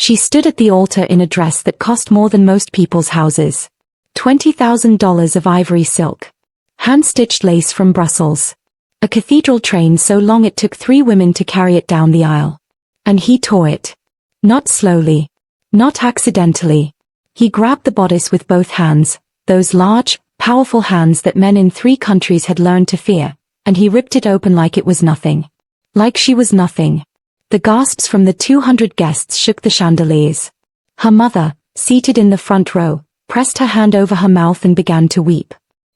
She stood at the altar in a dress that cost more than most people's houses. $20,000 of ivory silk. Hand-stitched lace from Brussels. A cathedral train so long it took 3 women to carry it down the aisle. And he tore it. Not slowly. Not accidentally. He grabbed the bodice with both hands, those large, powerful hands that men in 3 countries had learned to fear, and he ripped it open like it was nothing. Like she was nothing. The gasps from the 200 guests shook the chandeliers. Her mother, seated in the front row, pressed her hand over her mouth and began to weep.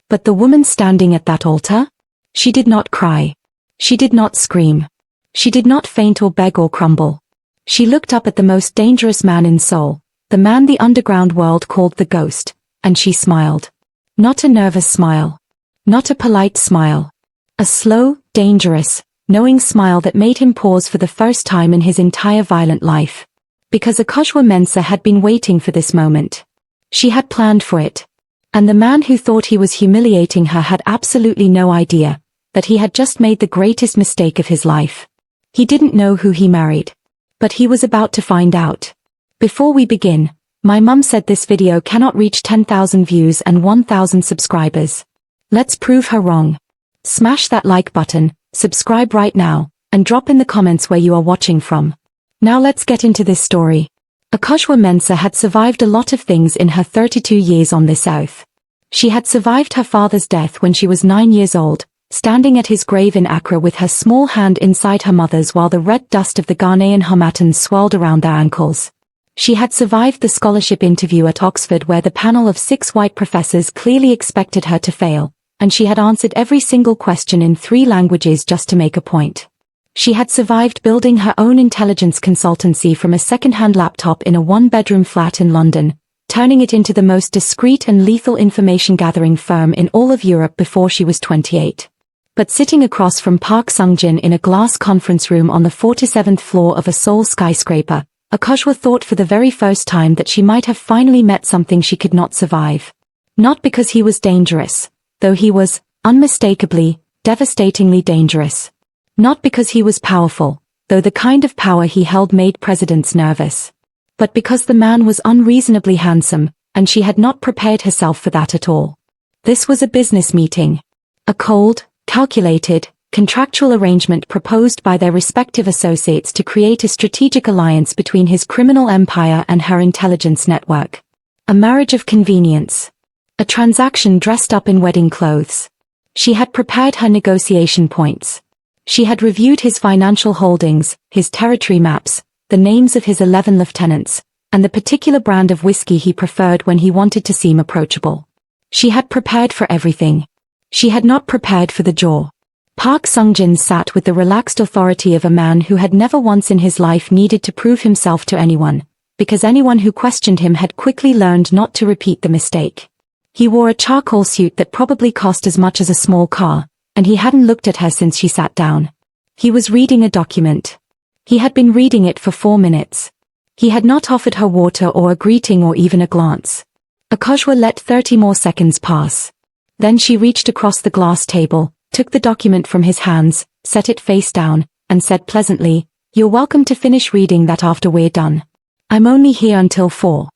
But the woman standing at that altar? She did not cry. She did not scream. She did not faint or beg or crumble. She looked up at the most dangerous man in Seoul, the man the underground world called the ghost, and she smiled. Not a nervous smile. Not a polite smile. A slow, dangerous, knowing smile that made him pause for the first time in his entire violent life. Because Akosua Mensah had been waiting for this moment. She had planned for it. And the man who thought he was humiliating her had absolutely no idea that he had just made the greatest mistake of his life. He didn't know who he married. But he was about to find out. Before we begin, my mum said this video cannot reach 10,000 views and 1,000 subscribers. Let's prove her wrong. Smash that like button, subscribe right now, and drop in the comments where you are watching from. Now let's get into this story. Akosua Mensah had survived a lot of things in her 32 years on this earth. She had survived her father's death when she was 9 years old, standing at his grave in Accra with her small hand inside her mother's while the red dust of the Ghanaian harmattans swirled around their ankles. She had survived the scholarship interview at Oxford where the panel of 6 white professors clearly expected her to fail, and she had answered every single question in 3 languages just to make a point. She had survived building her own intelligence consultancy from a second-hand laptop in a 1-bedroom flat in London, turning it into the most discreet and lethal information-gathering firm in all of Europe before she was 28. But sitting across from Park Sung-jin in a glass conference room on the 47th floor of a Seoul skyscraper, Akosua thought for the very first time that she might have finally met something she could not survive. Not because he was dangerous, though he was, unmistakably, devastatingly dangerous. Not because he was powerful, though the kind of power he held made presidents nervous. But because the man was unreasonably handsome, and she had not prepared herself for that at all. This was a business meeting. A cold, calculated, contractual arrangement proposed by their respective associates to create a strategic alliance between his criminal empire and her intelligence network. A marriage of convenience. A transaction dressed up in wedding clothes. She had prepared her negotiation points. She had reviewed his financial holdings, his territory maps, the names of his 11 lieutenants, and the particular brand of whiskey he preferred when he wanted to seem approachable. She had prepared for everything. She had not prepared for the jaw. Park Sung-jin sat with the relaxed authority of a man who had never once in his life needed to prove himself to anyone, because anyone who questioned him had quickly learned not to repeat the mistake. He wore a charcoal suit that probably cost as much as a small car, and he hadn't looked at her since she sat down. He was reading a document. He had been reading it for 4 minutes. He had not offered her water or a greeting or even a glance. Akosua let 30 more seconds pass. Then she reached across the glass table, took the document from his hands, set it face down, and said pleasantly, "You're welcome to finish reading that after we're done. I'm only here until 4.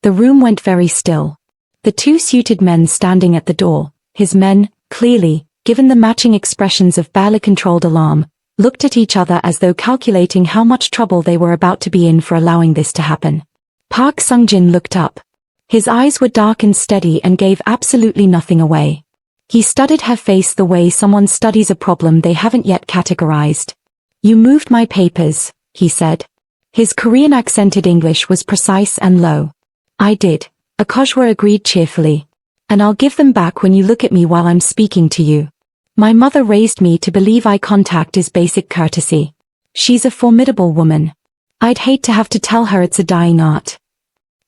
The room went very still. The 2 suited men standing at the door, his men, clearly, given the matching expressions of barely controlled alarm, looked at each other as though calculating how much trouble they were about to be in for allowing this to happen. Park Sung-jin looked up. His eyes were dark and steady and gave absolutely nothing away. He studied her face the way someone studies a problem they haven't yet categorized. "You moved my papers," he said. His Korean accented English was precise and low. "I did," Akosua agreed cheerfully. "And I'll give them back when you look at me while I'm speaking to you. My mother raised me to believe eye contact is basic courtesy. She's a formidable woman. I'd hate to have to tell her it's a dying art."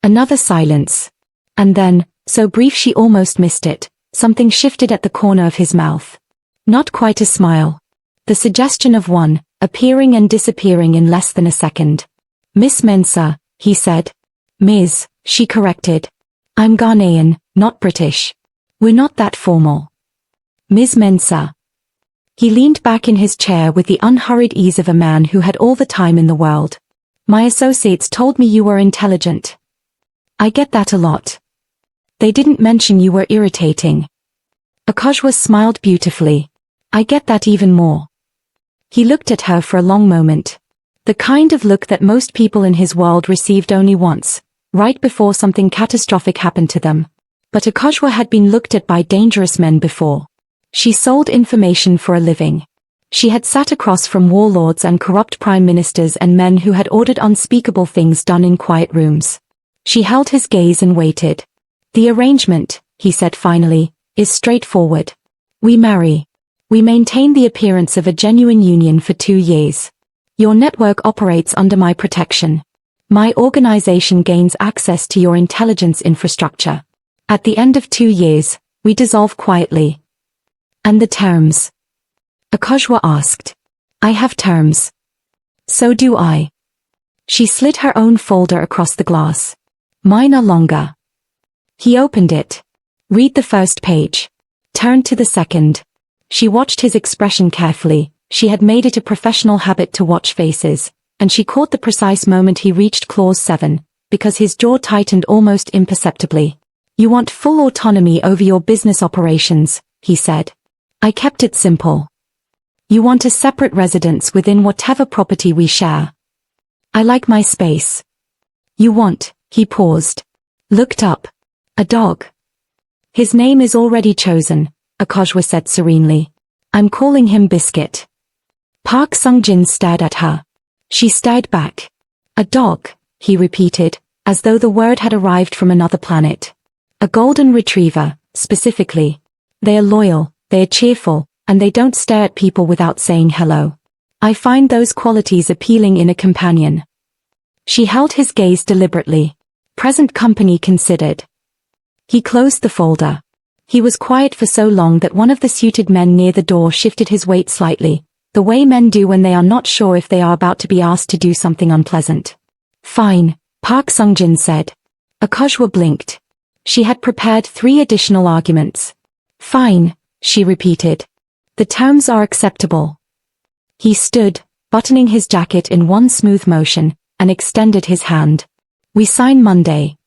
Another silence. And then, so brief she almost missed it, something shifted at the corner of his mouth. Not quite a smile. The suggestion of one, appearing and disappearing in less than a second. "Miss Mensah," he said. "Ms.," she corrected. "I'm Ghanaian, not British. We're not that formal." "Ms. Mensah." He leaned back in his chair with the unhurried ease of a man who had all the time in the world. My associates told me you were intelligent. I get that a lot. They didn't mention you were irritating. Akajwa smiled beautifully. I get that even more. He looked at her for a long moment. The kind of look that most people in his world received only once, right before something catastrophic happened to them. But Akajwa had been looked at by dangerous men before. She sold information for a living. She had sat across from warlords and corrupt prime ministers and men who had ordered unspeakable things done in quiet rooms. She held his gaze and waited. The arrangement, he said finally, is straightforward. We marry. We maintain the appearance of a genuine union for 2 years. Your network operates under my protection. My organization gains access to your intelligence infrastructure. At the end of 2 years, we dissolve quietly. And the terms? Akajwa asked. I have terms. So do I. She slid her own folder across the glass. Mine are longer. He opened it. Read the first page. Turned to the second. She watched his expression carefully. She had made it a professional habit to watch faces, and she caught the precise moment he reached clause 7, because his jaw tightened almost imperceptibly. You want full autonomy over your business operations, he said. I kept it simple. You want a separate residence within whatever property we share. I like my space. You want, he paused. Looked up. A dog. His name is already chosen, Akajwa said serenely. I'm calling him Biscuit. Park Sung-jin stared at her. She stared back. A dog, he repeated, as though the word had arrived from another planet. A golden retriever, specifically. They are loyal, they are cheerful, and they don't stare at people without saying hello. I find those qualities appealing in a companion. She held his gaze deliberately. Present company considered. He closed the folder. He was quiet for so long that one of the suited men near the door shifted his weight slightly, the way men do when they are not sure if they are about to be asked to do something unpleasant. Fine, Park Sung-jin said. Akajwa blinked. She had prepared 3 additional arguments. Fine, she repeated. The terms are acceptable. He stood, buttoning his jacket in one smooth motion, and extended his hand. We sign Monday.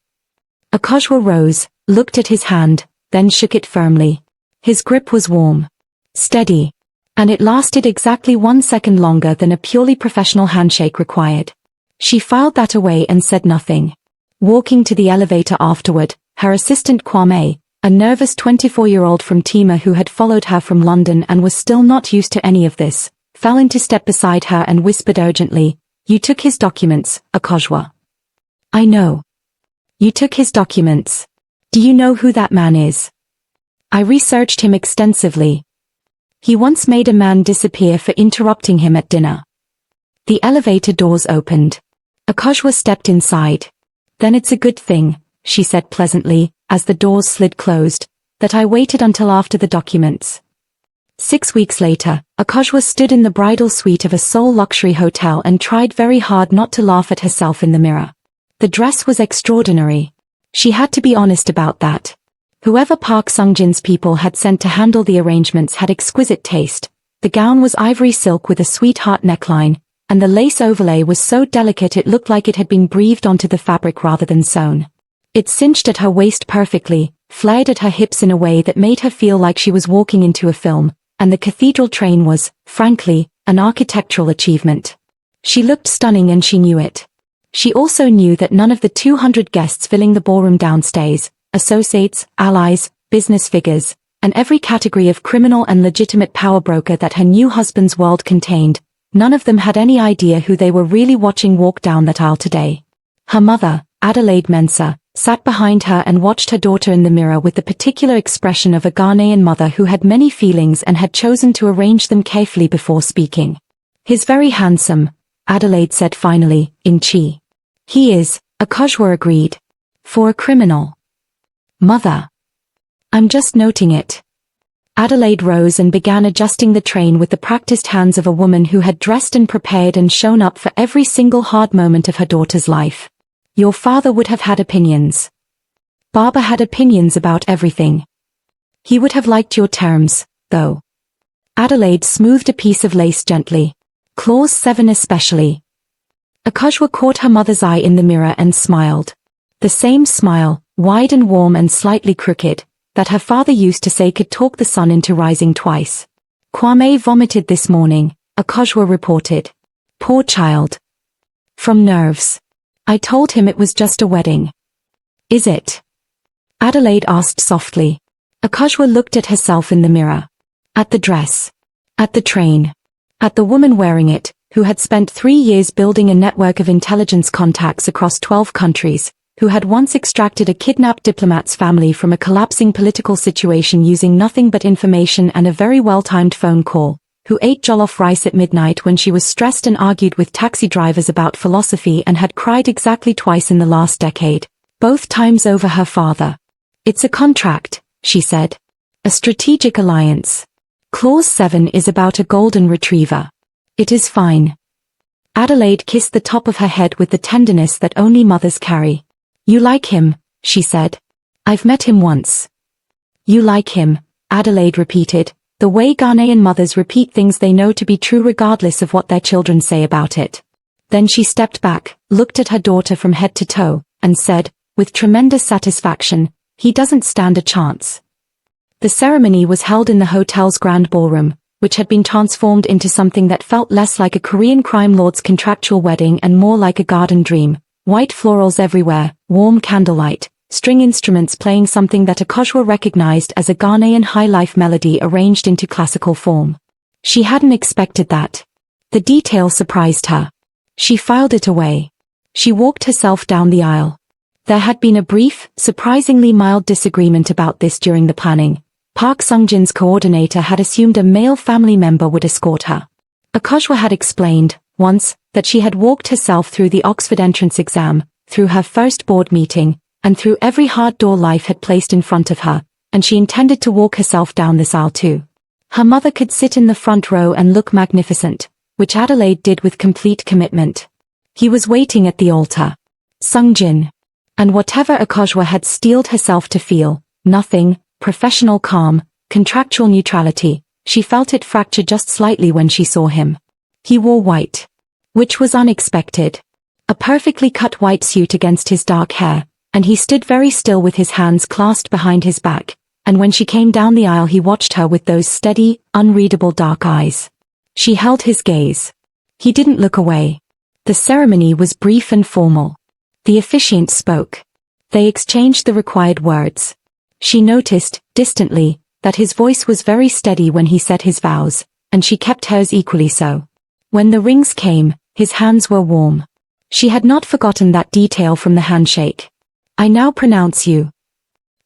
Akajwa rose, looked at his hand, then shook it firmly. His grip was warm. Steady. And it lasted exactly 1 second longer than a purely professional handshake required. She filed that away and said nothing. Walking to the elevator afterward, her assistant Kwame, a nervous 24-year-old from Tima who had followed her from London and was still not used to any of this, fell into step beside her and whispered urgently, You took his documents, Akajwa. I know. You took his documents. Do you know who that man is? I researched him extensively. He once made a man disappear for interrupting him at dinner. The elevator doors opened. Akajwa stepped inside. Then it's a good thing, she said pleasantly, as the doors slid closed, that I waited until after the documents. 6 weeks later, Akajwa stood in the bridal suite of a Seoul luxury hotel and tried very hard not to laugh at herself in the mirror. The dress was extraordinary. She had to be honest about that. Whoever Park Sung-jin's people had sent to handle the arrangements had exquisite taste. The gown was ivory silk with a sweetheart neckline, and the lace overlay was so delicate it looked like it had been breathed onto the fabric rather than sewn. It cinched at her waist perfectly, flared at her hips in a way that made her feel like she was walking into a film, and the cathedral train was, frankly, an architectural achievement. She looked stunning and she knew it. She also knew that none of the 200 guests filling the ballroom downstairs, associates, allies, business figures, and every category of criminal and legitimate power broker that her new husband's world contained, none of them had any idea who they were really watching walk down that aisle today. Her mother, Adelaide Mensah, sat behind her and watched her daughter in the mirror with the particular expression of a Ghanaian mother who had many feelings and had chosen to arrange them carefully before speaking. He's very handsome, Adelaide said finally, in Chi. He is, Akajwa agreed. For a criminal. Mother. I'm just noting it. Adelaide rose and began adjusting the train with the practiced hands of a woman who had dressed and prepared and shown up for every single hard moment of her daughter's life. Your father would have had opinions. Baba had opinions about everything. He would have liked your terms, though. Adelaide smoothed a piece of lace gently. Clause 7 especially. Akashwa caught her mother's eye in the mirror and smiled. The same smile, wide and warm and slightly crooked, that her father used to say could talk the sun into rising twice. Kwame vomited this morning, Akashwa reported. Poor child. From nerves. I told him it was just a wedding. Is it? Adelaide asked softly. Akashwa looked at herself in the mirror. At the dress. At the train. At the woman wearing it, who had spent 3 years building a network of intelligence contacts across 12 countries, who had once extracted a kidnapped diplomat's family from a collapsing political situation using nothing but information and a very well-timed phone call, who ate jollof rice at midnight when she was stressed and argued with taxi drivers about philosophy and had cried exactly twice in the last decade, both times over her father. It's a contract, she said. A strategic alliance. Clause 7 is about a golden retriever. It is fine. Adelaide kissed the top of her head with the tenderness that only mothers carry. You like him, she said. I've met him once. You like him, Adelaide repeated, the way Ghanaian mothers repeat things they know to be true regardless of what their children say about it. Then she stepped back, looked at her daughter from head to toe, and said, with tremendous satisfaction, he doesn't stand a chance. The ceremony was held in the hotel's grand ballroom, which had been transformed into something that felt less like a Korean crime lord's contractual wedding and more like a garden dream. White florals everywhere, warm candlelight, string instruments playing something that Akashwa recognized as a Ghanaian high-life melody arranged into classical form. She hadn't expected that. The detail surprised her. She filed it away. She walked herself down the aisle. There had been a brief, surprisingly mild disagreement about this during the planning. Park Sungjin's coordinator had assumed a male family member would escort her. Akashwa had explained, once, that she had walked herself through the Oxford entrance exam, through her first board meeting, and through every hard door life had placed in front of her, and she intended to walk herself down this aisle too. Her mother could sit in the front row and look magnificent, which Adelaide did with complete commitment. He was waiting at the altar. Sungjin. And whatever Akashwa had steeled herself to feel, nothing, professional calm, contractual neutrality, she felt it fracture just slightly when she saw him. He wore white. Which was unexpected. A perfectly cut white suit against his dark hair, and he stood very still with his hands clasped behind his back, and when she came down the aisle he watched her with those steady, unreadable dark eyes. She held his gaze. He didn't look away. The ceremony was brief and formal. The officiant spoke. They exchanged the required words. She noticed, distantly, that his voice was very steady when he said his vows, and she kept hers equally so. When the rings came, his hands were warm. She had not forgotten that detail from the handshake. I now pronounce you.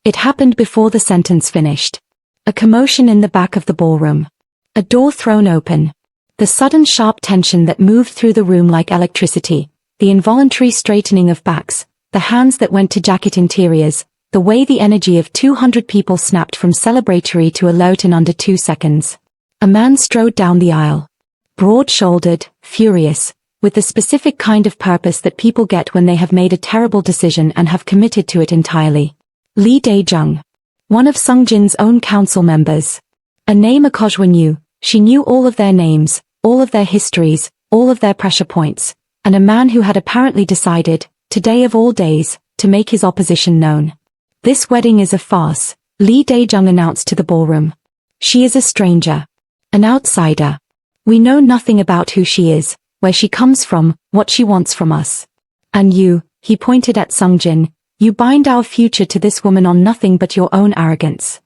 It happened before the sentence finished. A commotion in the back of the ballroom. A door thrown open. The sudden sharp tension that moved through the room like electricity, the involuntary straightening of backs, the hands that went to jacket interiors, the way the energy of 200 people snapped from celebratory to alert in under 2 seconds. A man strode down the aisle. Broad-shouldered, furious, with the specific kind of purpose that people get when they have made a terrible decision and have committed to it entirely. Lee Dae-jung. One of Sungjin's own council members. A name Akashwa knew. She knew all of their names, all of their histories, all of their pressure points, and a man who had apparently decided, today of all days, to make his opposition known. This wedding is a farce, Lee Dae-jung announced to the ballroom. She is a stranger. An outsider. We know nothing about who she is, where she comes from, what she wants from us. And you, he pointed at Sungjin, you bind our future to this woman on nothing but your own arrogance.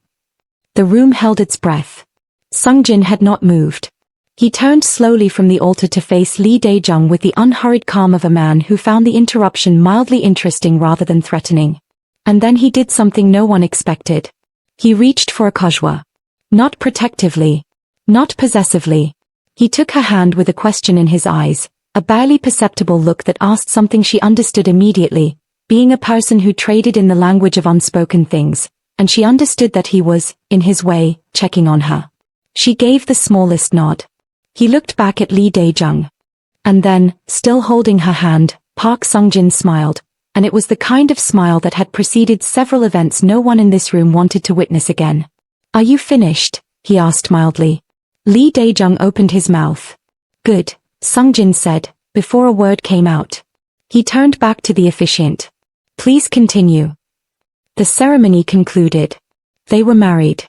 The room held its breath. Sungjin had not moved. He turned slowly from the altar to face Lee Dae-jung with the unhurried calm of a man who found the interruption mildly interesting rather than threatening. And then he did something no one expected. He reached for Akashwa. Not protectively. Not possessively. He took her hand with a question in his eyes, a barely perceptible look that asked something she understood immediately, being a person who traded in the language of unspoken things, and she understood that he was, in his way, checking on her. She gave the smallest nod. He looked back at Lee Dae-jung. And then, still holding her hand, Park Sungjin smiled, and it was the kind of smile that had preceded several events no one in this room wanted to witness again. Are you finished? He asked mildly. Lee Dae-jung opened his mouth. Good, Sungjin said, before a word came out. He turned back to the officiant. Please continue. The ceremony concluded. They were married.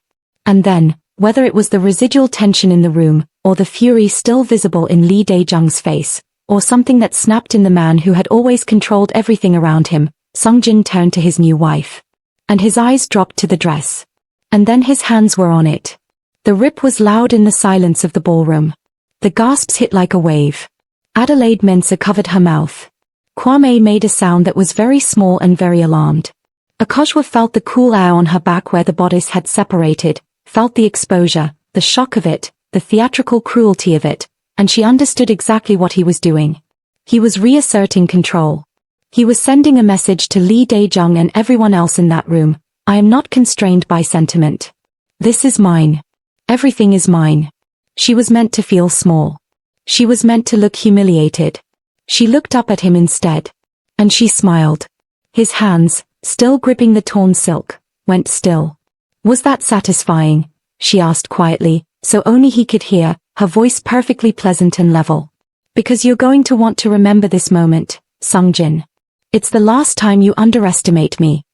And then, whether it was the residual tension in the room, or the fury still visible in Lee Dae-jung's face, or something that snapped in the man who had always controlled everything around him, Sungjin turned to his new wife. And his eyes dropped to the dress. And then his hands were on it. The rip was loud in the silence of the ballroom. The gasps hit like a wave. Adelaide Mensah covered her mouth. Kwame made a sound that was very small and very alarmed. Akosua felt the cool air on her back where the bodice had separated, felt the exposure, the shock of it, the theatrical cruelty of it, and she understood exactly what he was doing. He was reasserting control. He was sending a message to Lee Dae-jung and everyone else in that room. I am not constrained by sentiment. This is mine. Everything is mine. She was meant to feel small. She was meant to look humiliated. She looked up at him instead. And she smiled. His hands, still gripping the torn silk, went still. Was that satisfying? She asked quietly, so only he could hear, her voice perfectly pleasant and level. Because you're going to want to remember this moment, Sungjin. It's the last time you underestimate me.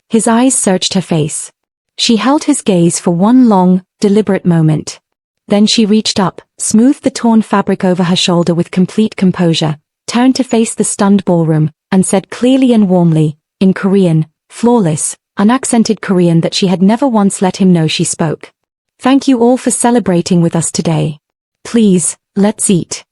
His eyes searched her face. She held his gaze for one long, deliberate moment. Then she reached up, smoothed the torn fabric over her shoulder with complete composure, turned to face the stunned ballroom, and said clearly and warmly, in Korean, flawless, unaccented Korean that she had never once let him know she spoke. Thank you all for celebrating with us today. Please, let's eat.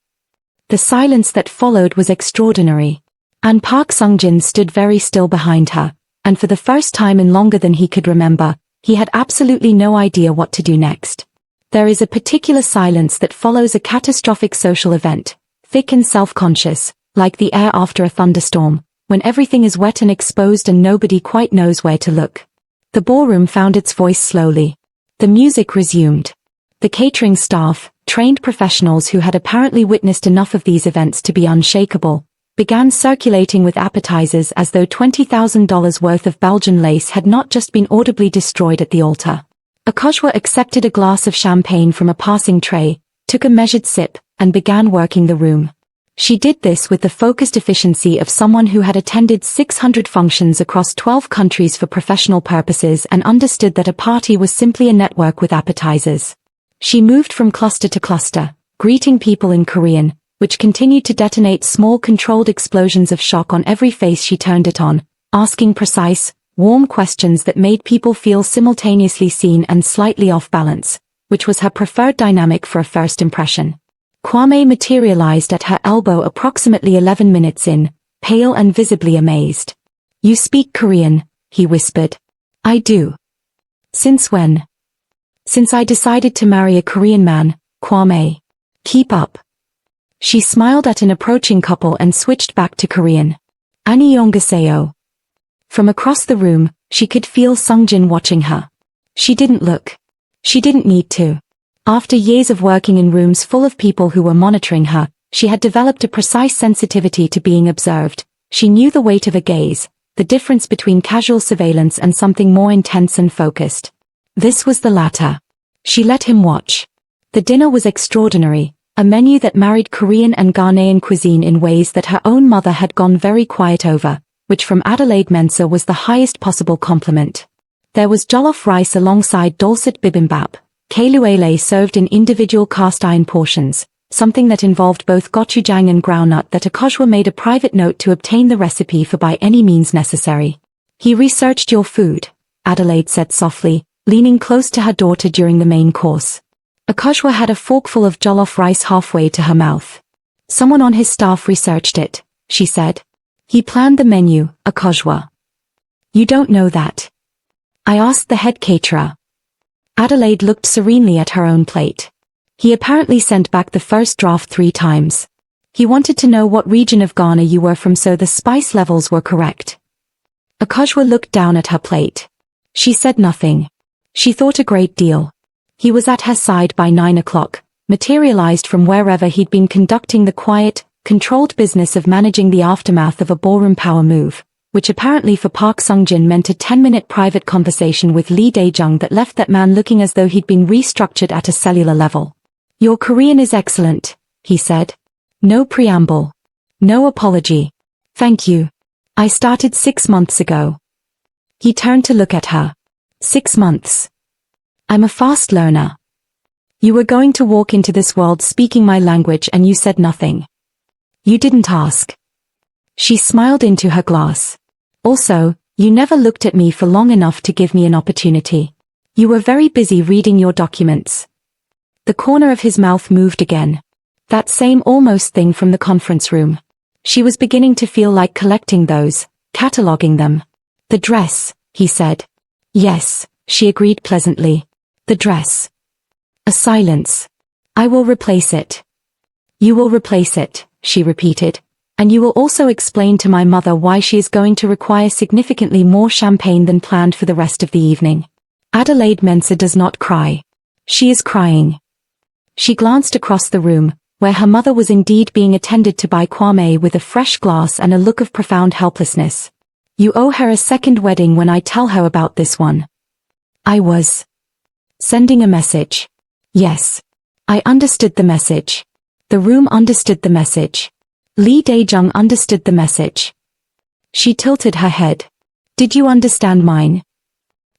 The silence that followed was extraordinary. And Park Sungjin stood very still behind her, and for the first time in longer than he could remember, he had absolutely no idea what to do next. There is a particular silence that follows a catastrophic social event, thick and self-conscious, like the air after a thunderstorm, when everything is wet and exposed and nobody quite knows where to look. The ballroom found its voice slowly. The music resumed. The catering staff, trained professionals who had apparently witnessed enough of these events to be unshakable, began circulating with appetizers as though $20,000 worth of Belgian lace had not just been audibly destroyed at the altar. Akosua accepted a glass of champagne from a passing tray, took a measured sip, and began working the room. She did this with the focused efficiency of someone who had attended 600 functions across 12 countries for professional purposes and understood that a party was simply a network with appetizers. She moved from cluster to cluster, greeting people in Korean, which continued to detonate small controlled explosions of shock on every face she turned it on, asking precise, warm questions that made people feel simultaneously seen and slightly off balance, which was her preferred dynamic for a first impression. Kwame materialized at her elbow approximately 11 minutes in, pale and visibly amazed. You speak Korean, he whispered. I do. Since when? Since I decided to marry a Korean man, Kwame. Keep up. She smiled at an approaching couple and switched back to Korean. Annyeonghaseyo. From across the room, she could feel Sungjin watching her. She didn't look. She didn't need to. After years of working in rooms full of people who were monitoring her, she had developed a precise sensitivity to being observed. She knew the weight of a gaze, the difference between casual surveillance and something more intense and focused. This was the latter. She let him watch. The dinner was extraordinary, a menu that married Korean and Ghanaian cuisine in ways that her own mother had gone very quiet over, which from Adelaide Mensah was the highest possible compliment. There was jollof rice alongside dulcet bibimbap, keluele served in individual cast-iron portions, something that involved both gochujang and groundnut that Akosua made a private note to obtain the recipe for by any means necessary. He researched your food, Adelaide said softly, leaning close to her daughter during the main course. Akosua had a forkful of jollof rice halfway to her mouth. Someone on his staff researched it, she said. He planned the menu, Akosua. You don't know that. I asked the head caterer. Adelaide looked serenely at her own plate. He apparently sent back the first draft 3 times. He wanted to know what region of Ghana you were from so the spice levels were correct. Akosua looked down at her plate. She said nothing. She thought a great deal. He was at her side by 9 o'clock, materialized from wherever he'd been conducting the quiet, controlled business of managing the aftermath of a ballroom power move, which apparently for Park Sungjin meant a 10-minute private conversation with Lee Dae-jung that left that man looking as though he'd been restructured at a cellular level. Your Korean is excellent, he said. No preamble. No apology. Thank you. I started 6 months ago. He turned to look at her. 6 months. I'm a fast learner. You were going to walk into this world speaking my language and you said nothing. You didn't ask. She smiled into her glass. Also, you never looked at me for long enough to give me an opportunity. You were very busy reading your documents. The corner of his mouth moved again. That same almost thing from the conference room. She was beginning to feel like collecting those, cataloging them. The dress, he said. Yes, she agreed pleasantly. The dress. A silence. I will replace it. You will replace it, she repeated. And you will also explain to my mother why she is going to require significantly more champagne than planned for the rest of the evening. Adelaide Mensah does not cry. She is crying. She glanced across the room, where her mother was indeed being attended to by Kwame with a fresh glass and a look of profound helplessness. You owe her a second wedding when I tell her about this one. I was sending a message. Yes. I understood the message. The room understood the message. Lee Dae-jung understood the message. She tilted her head. Did you understand mine?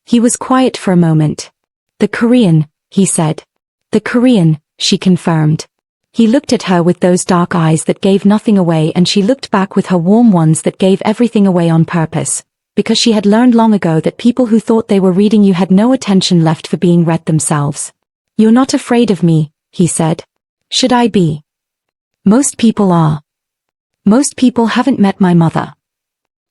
He was quiet for a moment. The Korean, he said. The Korean, she confirmed. He looked at her with those dark eyes that gave nothing away and she looked back with her warm ones that gave everything away on purpose, because she had learned long ago that people who thought they were reading you had no attention left for being read themselves. You're not afraid of me, he said. Should I be? Most people are. Most people haven't met my mother.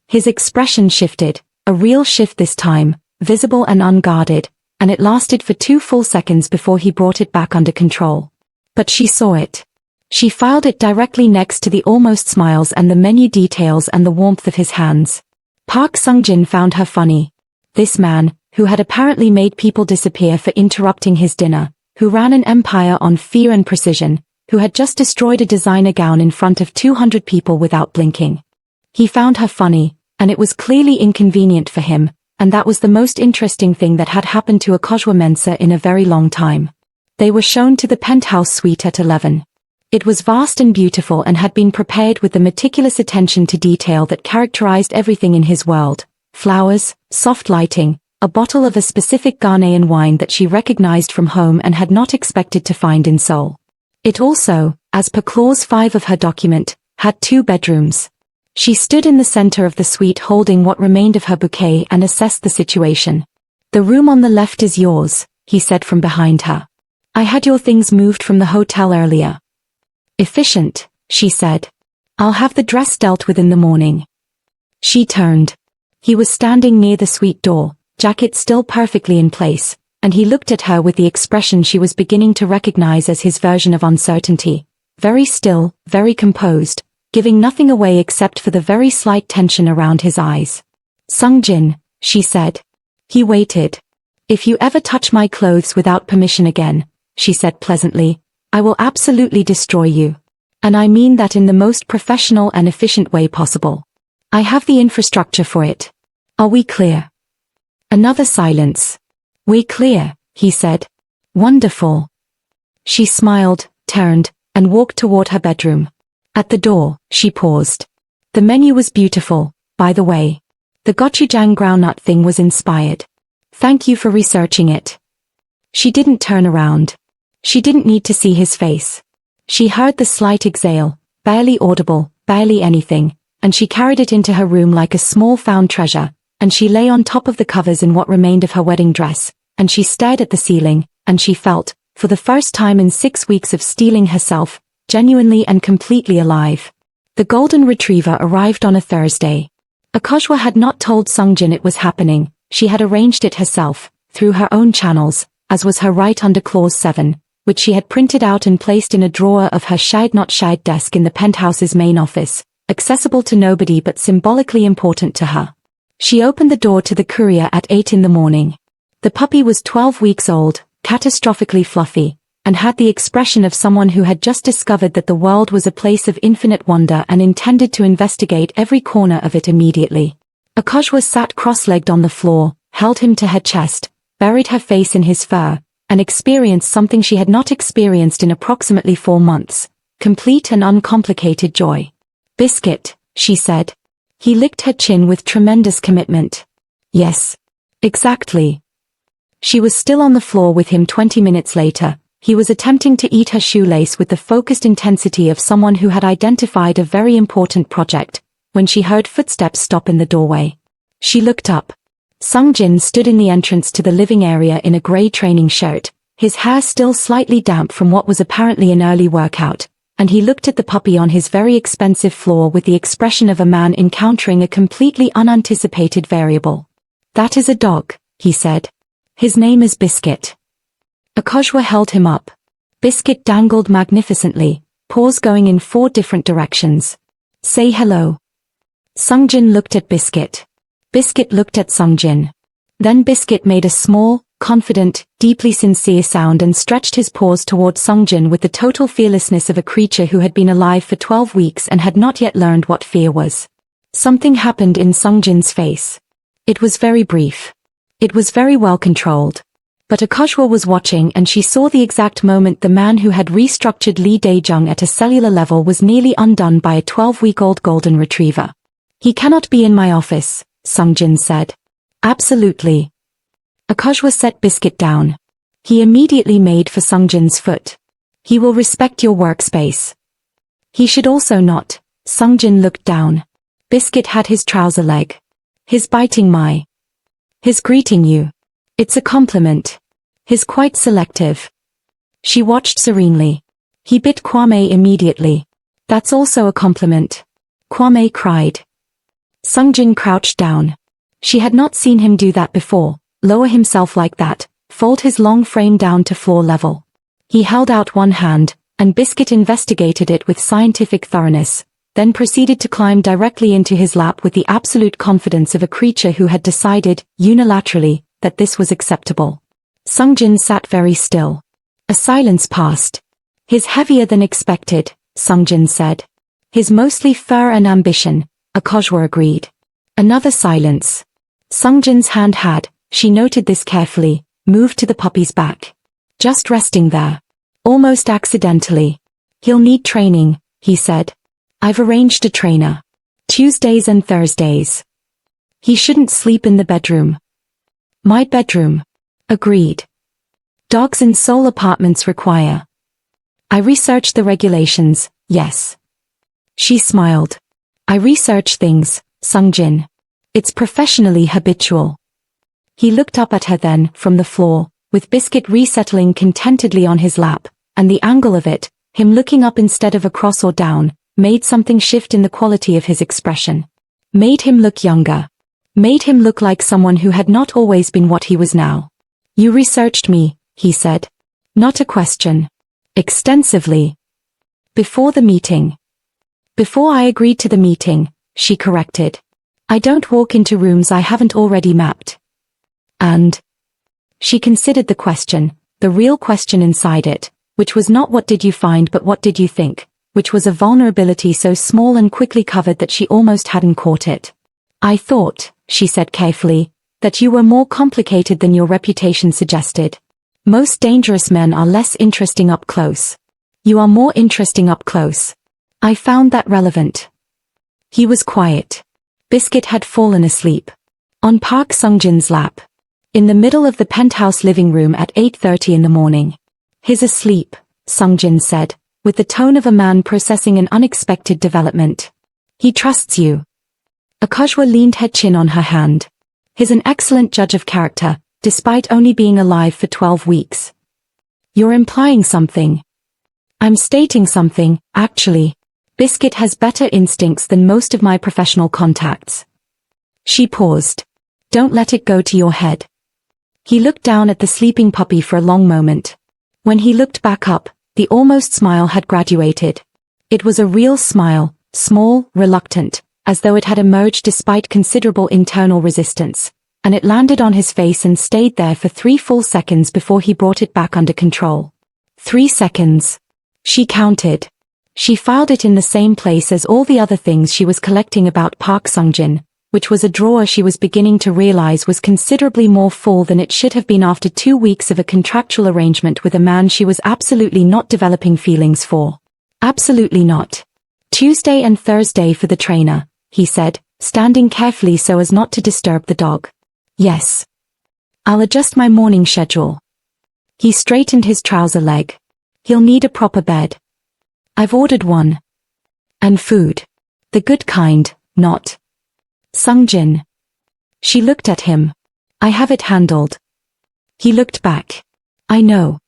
His expression shifted, a real shift this time, visible and unguarded, and it lasted for 2 full seconds before he brought it back under control. But she saw it. She filed it directly next to the almost smiles and the menu details and the warmth of his hands. Park Sung-jin found her funny. This man, who had apparently made people disappear for interrupting his dinner, who ran an empire on fear and precision, who had just destroyed a designer gown in front of 200 people without blinking. He found her funny, and it was clearly inconvenient for him, and that was the most interesting thing that had happened to Akojwa Mensah in a very long time. They were shown to the penthouse suite at 11. It was vast and beautiful and had been prepared with the meticulous attention to detail that characterized everything in his world. Flowers, soft lighting, a bottle of a specific Ghanaian wine that she recognized from home and had not expected to find in Seoul. It also, as per clause 5 of her document, had 2 bedrooms. She stood in the center of the suite holding what remained of her bouquet and assessed the situation. The room on the left is yours, he said from behind her. I had your things moved from the hotel earlier. Efficient, she said. I'll have the dress dealt with in the morning. She turned. He was standing near the suite door, jacket still perfectly in place, and he looked at her with the expression she was beginning to recognize as his version of uncertainty. Very still, very composed, giving nothing away except for the very slight tension around his eyes. Sung-jin, she said. He waited. If you ever touch my clothes without permission again, she said pleasantly, I will absolutely destroy you. And I mean that in the most professional and efficient way possible. I have the infrastructure for it. Are we clear? Another silence. We're clear, he said. Wonderful. She smiled, turned, and walked toward her bedroom. At the door, she paused. The menu was beautiful, by the way. The gochujang groundnut thing was inspired. Thank you for researching it. She didn't turn around. She didn't need to see his face. She heard the slight exhale, barely audible, barely anything, and she carried it into her room like a small found treasure, and she lay on top of the covers in what remained of her wedding dress, and she stared at the ceiling, and she felt, for the first time in 6 weeks of stealing herself, genuinely and completely alive. The golden retriever arrived on a Thursday. Akojwa had not told Sung-jin it was happening, she had arranged it herself, through her own channels, as was her right under clause 7, which she had printed out and placed in a drawer of her shade-not-shade desk in the penthouse's main office, accessible to nobody but symbolically important to her. She opened the door to the courier at 8 in the morning. The puppy was 12 weeks old, catastrophically fluffy, and had the expression of someone who had just discovered that the world was a place of infinite wonder and intended to investigate every corner of it immediately. Akojwa sat cross-legged on the floor, held him to her chest, buried her face in his fur, and experienced something she had not experienced in approximately 4 months, complete and uncomplicated joy. Biscuit, she said. He licked her chin with tremendous commitment. Yes. Exactly. She was still on the floor with him 20 minutes later. He was attempting to eat her shoelace with the focused intensity of someone who had identified a very important project, when she heard footsteps stop in the doorway. She looked up. Sungjin stood in the entrance to the living area in a grey training shirt, his hair still slightly damp from what was apparently an early workout, and he looked at the puppy on his very expensive floor with the expression of a man encountering a completely unanticipated variable. That is a dog, he said. His name is Biscuit. Akojwa held him up. Biscuit dangled magnificently, paws going in 4 different directions. Say hello. Sungjin looked at Biscuit. Biscuit looked at Sungjin. Then Biscuit made a small, confident, deeply sincere sound and stretched his paws toward Sungjin with the total fearlessness of a creature who had been alive for 12 weeks and had not yet learned what fear was. Something happened in Sungjin's face. It was very brief. It was very well controlled. But Akojwa was watching and she saw the exact moment the man who had restructured Lee Daejung at a cellular level was nearly undone by a 12-week-old golden retriever. He cannot be in my office, Sungjin said. Absolutely. Akojwa set Biscuit down. He immediately made for Sungjin's foot. He will respect your workspace. He should also not. Sungjin looked down. Biscuit had his trouser leg. His biting my. His greeting you. It's a compliment. His quite selective. She watched serenely. He bit Kwame immediately. That's also a compliment. Kwame cried. Sungjin crouched down. She had not seen him do that before, lower himself like that, fold his long frame down to floor level. He held out one hand, and Biscuit investigated it with scientific thoroughness, then proceeded to climb directly into his lap with the absolute confidence of a creature who had decided, unilaterally, that this was acceptable. Sungjin sat very still. A silence passed. His heavier than expected, Sungjin said. His mostly fur and ambition, Akojwa agreed. Another silence. Sungjin's hand had, she noted this carefully, moved to the puppy's back. Just resting there. Almost accidentally. He'll need training, he said. I've arranged a trainer. Tuesdays and Thursdays. He shouldn't sleep in the bedroom. My bedroom. Agreed. Dogs in Seoul apartments require. I researched the regulations, yes. She smiled. I research things, Sungjin. It's professionally habitual. He looked up at her then, from the floor, with Biscuit resettling contentedly on his lap, and the angle of it, him looking up instead of across or down, made something shift in the quality of his expression. Made him look younger. Made him look like someone who had not always been what he was now. You researched me, he said. Not a question. Extensively. Before the meeting. Before I agreed to the meeting, she corrected. I don't walk into rooms I haven't already mapped. And? She considered the question, the real question inside it, which was not what did you find but what did you think, which was a vulnerability so small and quickly covered that she almost hadn't caught it. I thought, she said carefully, that you were more complicated than your reputation suggested. Most dangerous men are less interesting up close. You are more interesting up close. I found that relevant. He was quiet. Biscuit had fallen asleep. On Park Sungjin's lap. In the middle of the penthouse living room at 8:30 in the morning. He's asleep, Sungjin said, with the tone of a man processing an unexpected development. He trusts you. Akojwa leaned her chin on her hand. He's an excellent judge of character, despite only being alive for 12 weeks. You're implying something. I'm stating something, actually. Biscuit has better instincts than most of my professional contacts. She paused. Don't let it go to your head. He looked down at the sleeping puppy for a long moment. When he looked back up, the almost smile had graduated. It was a real smile, small, reluctant, as though it had emerged despite considerable internal resistance, and it landed on his face and stayed there for 3 full seconds before he brought it back under control. 3 seconds. She counted. She filed it in the same place as all the other things she was collecting about Park Sungjin, which was a drawer she was beginning to realize was considerably more full than it should have been after 2 weeks of a contractual arrangement with a man she was absolutely not developing feelings for. Absolutely not. Tuesday and Thursday for the trainer, he said, standing carefully so as not to disturb the dog. Yes. I'll adjust my morning schedule. He straightened his trouser leg. He'll need a proper bed. I've ordered one. And food. The good kind, not. Sungjin. She looked at him. I have it handled. He looked back. I know.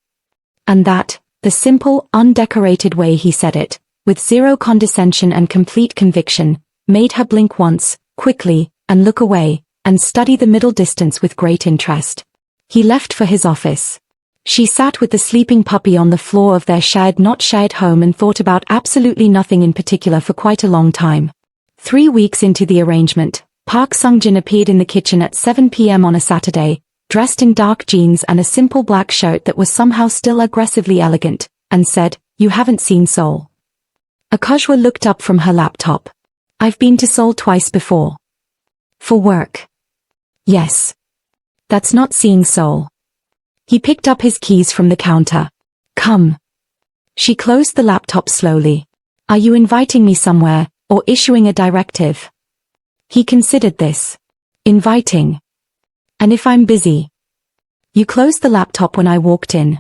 And that, the simple, undecorated way he said it, with zero condescension and complete conviction, made her blink once, quickly, and look away, and study the middle distance with great interest. He left for his office. She sat with the sleeping puppy on the floor of their shared not shared home and thought about absolutely nothing in particular for quite a long time. 3 weeks into the arrangement, Park Sungjin appeared in the kitchen at 7 p.m. on a Saturday, dressed in dark jeans and a simple black shirt that was somehow still aggressively elegant, and said, "You haven't seen Seoul." Akujwa looked up from her laptop. "I've been to Seoul twice before." "For work?" "Yes." "That's not seeing Seoul." He picked up his keys from the counter. "Come." She closed the laptop slowly. "Are you inviting me somewhere, or issuing a directive?" He considered this. "Inviting. And if I'm busy?" "You closed the laptop when I walked in."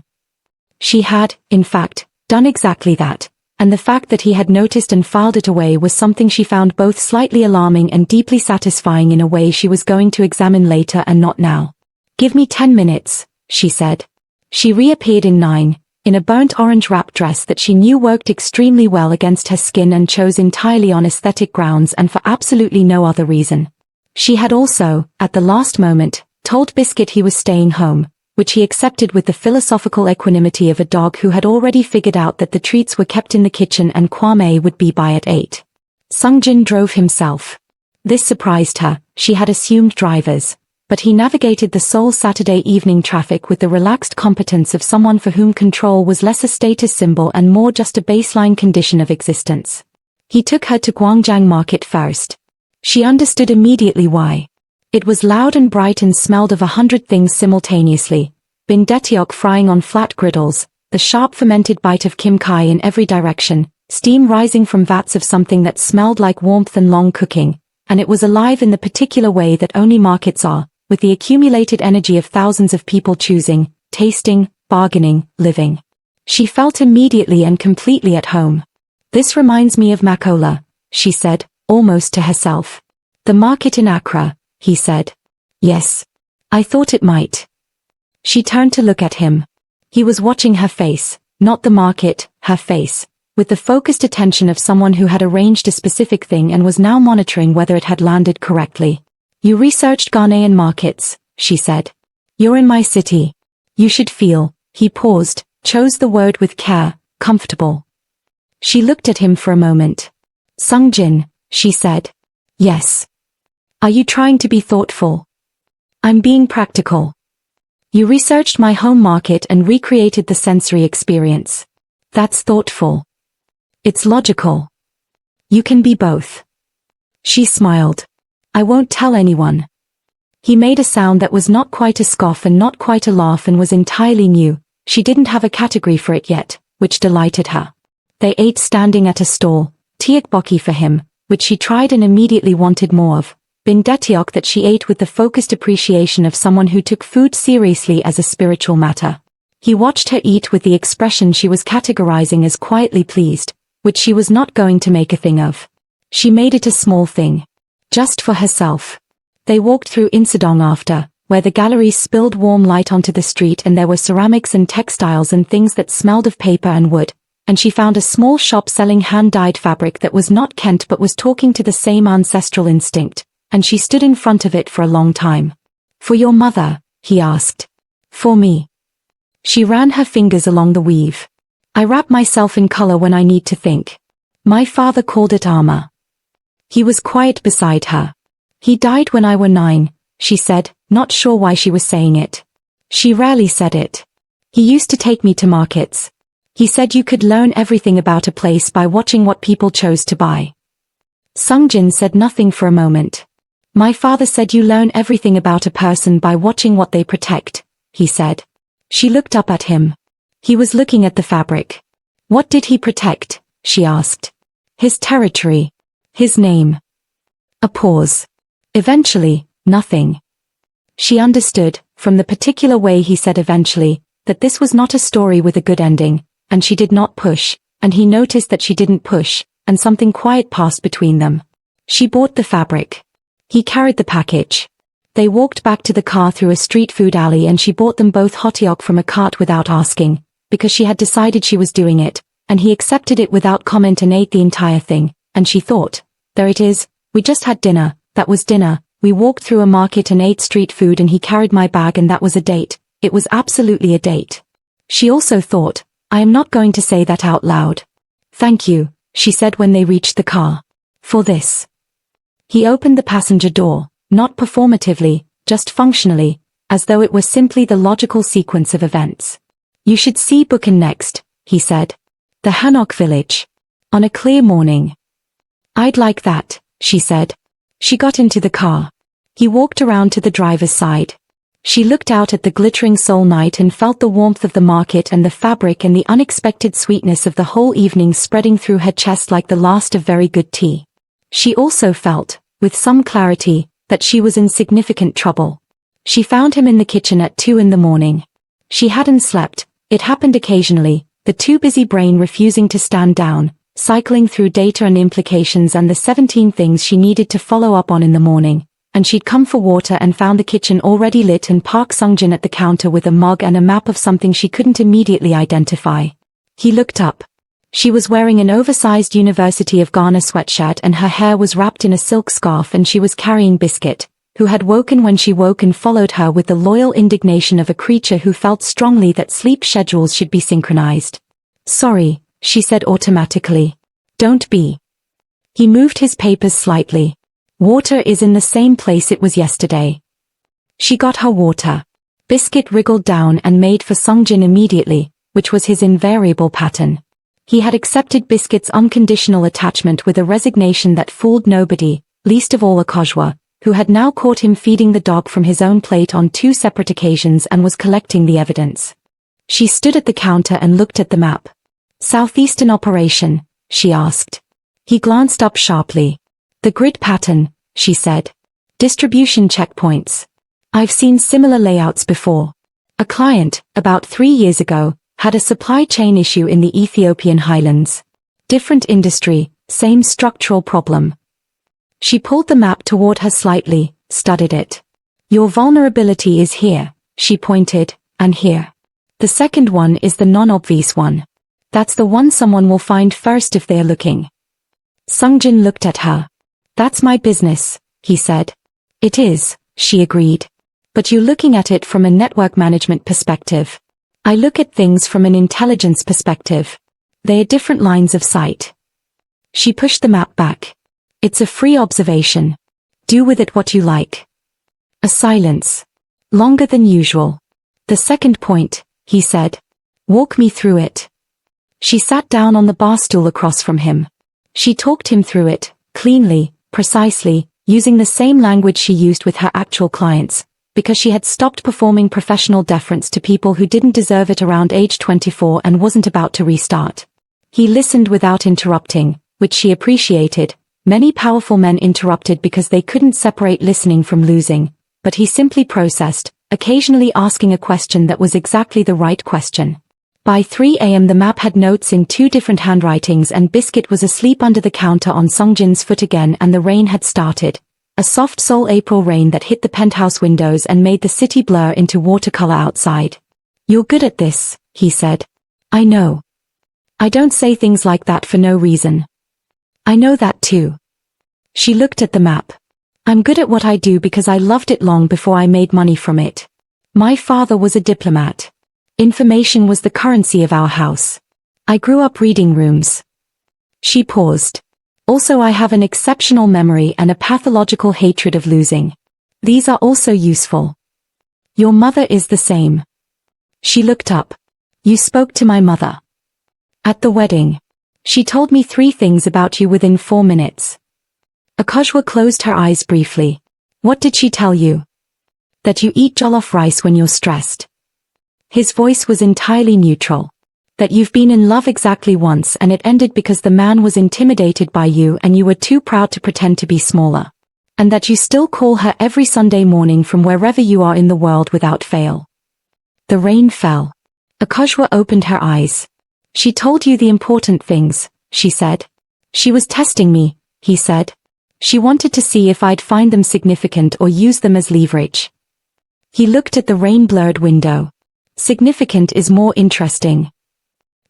She had, in fact, done exactly that, and the fact that he had noticed and filed it away was something she found both slightly alarming and deeply satisfying in a way she was going to examine later and not now. "Give me 10 minutes. She said. She reappeared in 9, in a burnt orange wrap dress that she knew worked extremely well against her skin and chose entirely on aesthetic grounds and for absolutely no other reason. She had also, at the last moment, told Biscuit he was staying home, which he accepted with the philosophical equanimity of a dog who had already figured out that the treats were kept in the kitchen and Kwame would be by at 8. Sungjin drove himself. This surprised her, she had assumed drivers. But he navigated the Seoul Saturday evening traffic with the relaxed competence of someone for whom control was less a status symbol and more just a baseline condition of existence. He took her to Gwangjang Market first. She understood immediately why. It was loud and bright and smelled of 100 things simultaneously. Bindetiok frying on flat griddles, the sharp fermented bite of kim kai in every direction, steam rising from vats of something that smelled like warmth and long cooking, and it was alive in the particular way that only markets are, with the accumulated energy of thousands of people choosing, tasting, bargaining, living. She felt immediately and completely at home. "This reminds me of Makola," she said, almost to herself. "The market in Accra," he said. "Yes. I thought it might." She turned to look at him. He was watching her face, not the market, her face, with the focused attention of someone who had arranged a specific thing and was now monitoring whether it had landed correctly. "You researched Ghanaian markets," she said. "You're in my city. You should feel," he paused, chose the word with care, "comfortable." She looked at him for a moment. "Sungjin," she said. "Yes. Are you trying to be thoughtful?" "I'm being practical." "You researched my home market and recreated the sensory experience. That's thoughtful. It's logical. You can be both." She smiled. "I won't tell anyone." He made a sound that was not quite a scoff and not quite a laugh and was entirely new. She didn't have a category for it yet, which delighted her. They ate standing at a stall, tteokbokki for him, which she tried and immediately wanted more of, bindetiok that she ate with the focused appreciation of someone who took food seriously as a spiritual matter. He watched her eat with the expression she was categorizing as quietly pleased, which she was not going to make a thing of. She made it a small thing. Just for herself. They walked through Insidong after, where the galleries spilled warm light onto the street and there were ceramics and textiles and things that smelled of paper and wood, and she found a small shop selling hand-dyed fabric that was not Kent but was talking to the same ancestral instinct, and she stood in front of it for a long time. "For your mother?" he asked. "For me." She ran her fingers along the weave. "I wrap myself in color when I need to think. My father called it armor." He was quiet beside her. "He died when I were 9, she said, not sure why she was saying it. She rarely said it. "He used to take me to markets. He said you could learn everything about a place by watching what people chose to buy." Sungjin said nothing for a moment. "My father said you learn everything about a person by watching what they protect," he said. She looked up at him. He was looking at the fabric. "What did he protect?" she asked. His territory. His name. A pause. Eventually, nothing. She understood, from the particular way he said eventually, that this was not a story with a good ending, and she did not push, and he noticed that she didn't push, and something quiet passed between them. She bought the fabric. He carried the package. They walked back to the car through a street food alley and she bought them both hotdog from a cart without asking, because she had decided she was doing it, and he accepted it without comment and ate the entire thing, and she thought, there it is, we just had dinner, that was dinner, we walked through a market and ate street food and he carried my bag and that was a date, it was absolutely a date. She also thought, I am not going to say that out loud. Thank you, she said when they reached the car. For this. He opened the passenger door, not performatively, just functionally, as though it were simply the logical sequence of events. You should see Buchan next, he said. The Hanok village. On a clear morning. I'd like that, she said. She got into the car. He walked around to the driver's side. She looked out at the glittering Seoul night and felt the warmth of the market and the fabric and the unexpected sweetness of the whole evening spreading through her chest like the last of very good tea. She also felt, with some clarity, that she was in significant trouble. She found him in the kitchen at 2 a.m. She hadn't slept, it happened occasionally, the too busy brain refusing to stand down, cycling through data and implications and the 17 things she needed to follow up on in the morning, and she'd come for water and found the kitchen already lit and Park Sungjin at the counter with a mug and a map of something she couldn't immediately identify. He looked up. She was wearing an oversized University of Ghana sweatshirt and her hair was wrapped in a silk scarf and she was carrying Biscuit, who had woken when she woke and followed her with the loyal indignation of a creature who felt strongly that sleep schedules should be synchronized. Sorry, she said automatically. Don't be. He moved his papers slightly. Water is in the same place it was yesterday. She got her water. Biscuit wriggled down and made for Sungjin immediately, which was his invariable pattern. He had accepted Biscuit's unconditional attachment with a resignation that fooled nobody, least of all Akojwa, who had now caught him feeding the dog from his own plate on 2 separate occasions and was collecting the evidence. She stood at the counter and looked at the map. Southeastern operation, she asked. He glanced up sharply. The grid pattern, she said. Distribution checkpoints. I've seen similar layouts before. A client, about 3 years ago, had a supply chain issue in the Ethiopian highlands. Different industry, same structural problem. She pulled the map toward her slightly, studied it. Your vulnerability is here, she pointed, and here. The second one is the non-obvious one. That's the one someone will find first if they're looking. Sungjin looked at her. That's my business, he said. It is, she agreed. But you're looking at it from a network management perspective. I look at things from an intelligence perspective. They are different lines of sight. She pushed the map back. It's a free observation. Do with it what you like. A silence. Longer than usual. The second point, he said. Walk me through it. She sat down on the bar stool across from him. She talked him through it, cleanly, precisely, using the same language she used with her actual clients, because she had stopped performing professional deference to people who didn't deserve it around age 24 and wasn't about to restart. He listened without interrupting, which she appreciated. Many powerful men interrupted because they couldn't separate listening from losing, but he simply processed, occasionally asking a question that was exactly the right question. By 3 a.m. the map had notes in 2 different handwritings and Biscuit was asleep under the counter on Sungjin's foot again and the rain had started. A soft Seoul April rain that hit the penthouse windows and made the city blur into watercolor outside. You're good at this, he said. I know. I don't say things like that for no reason. I know that too. She looked at the map. I'm good at what I do because I loved it long before I made money from it. My father was a diplomat. Information was the currency of our house. I grew up reading rooms. She paused. Also I have an exceptional memory and a pathological hatred of losing. These are also useful. Your mother is the same. She looked up. You spoke to my mother. At the wedding. She told me 3 things about you within 4 minutes. Akojwa closed her eyes briefly. What did she tell you? That you eat jollof rice when you're stressed. His voice was entirely neutral. That you've been in love exactly once and it ended because the man was intimidated by you and you were too proud to pretend to be smaller. And that you still call her every Sunday morning from wherever you are in the world without fail. The rain fell. Akojwa opened her eyes. She told you the important things, she said. She was testing me, he said. She wanted to see if I'd find them significant or use them as leverage. He looked at the rain-blurred window. Significant is more interesting.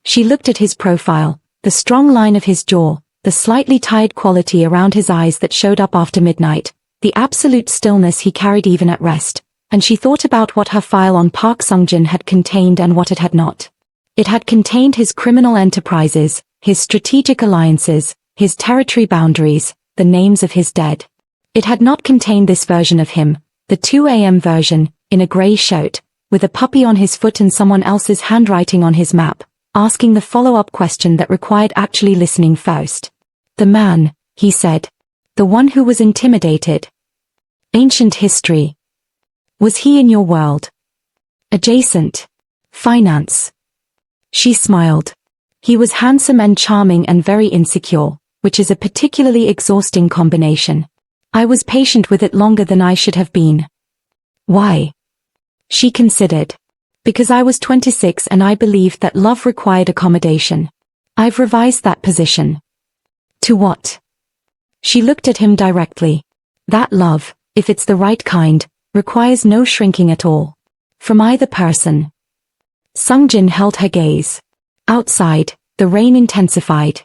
She looked at his profile, the strong line of his jaw, the slightly tired quality around his eyes that showed up after midnight, the absolute stillness he carried even at rest, and she thought about what her file on Park Sungjin had contained and what it had not. It had contained his criminal enterprises, his strategic alliances, his territory boundaries, the names of his dead. It had not contained this version of him, the 2 a.m. version, in a grey shirt, with a puppy on his foot and someone else's handwriting on his map, asking the follow-up question that required actually listening first. The man, he said. The one who was intimidated. Ancient history. Was he in your world? Adjacent. Finance. She smiled. He was handsome and charming and very insecure, which is a particularly exhausting combination. I was patient with it longer than I should have been. Why? She considered. Because I was 26 and I believed that love required accommodation. I've revised that position. To what? She looked at him directly. That love, if it's the right kind, requires no shrinking at all. From either person. Sungjin held her gaze. Outside, the rain intensified.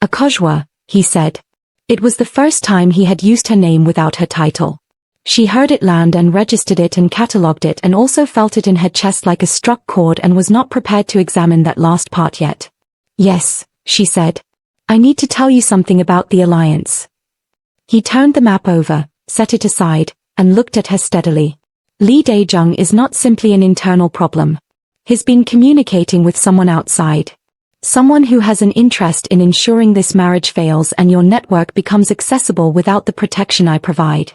Akojwa, he said. It was the first time he had used her name without her title. She heard it land and registered it and catalogued it and also felt it in her chest like a struck chord and was not prepared to examine that last part yet. Yes, she said. I need to tell you something about the alliance. He turned the map over, set it aside, and looked at her steadily. Lee Dae-jung is not simply an internal problem. He's been communicating with someone outside. Someone who has an interest in ensuring this marriage fails and your network becomes accessible without the protection I provide.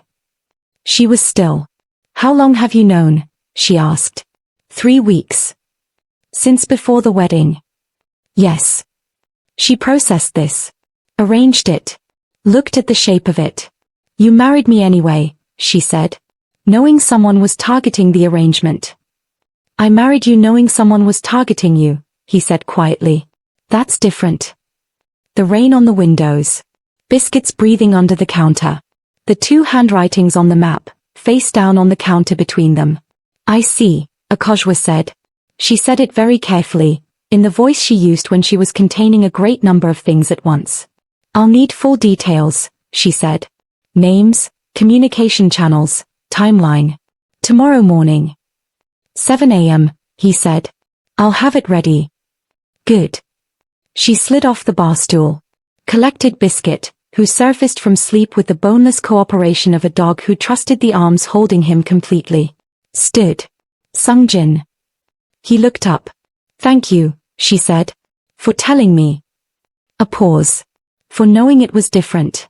She was still. How long have you known? She asked. 3 weeks. Since before the wedding. Yes. She processed this. Arranged it. Looked at the shape of it. You married me anyway, she said. Knowing someone was targeting the arrangement. I married you knowing someone was targeting you, he said quietly. That's different. The rain on the windows. Biscuits breathing under the counter. The 2 handwritings on the map, face down on the counter between them. I see, Akojwa said. She said it very carefully, in the voice she used when she was containing a great number of things at once. I'll need full details, she said. Names, communication channels, timeline. Tomorrow morning. 7 a.m., he said. I'll have it ready. Good. She slid off the bar stool. Collected Biscuit, who surfaced from sleep with the boneless cooperation of a dog who trusted the arms holding him completely. Stood. Sungjin. He looked up. Thank you, she said. For telling me. A pause. For knowing it was different.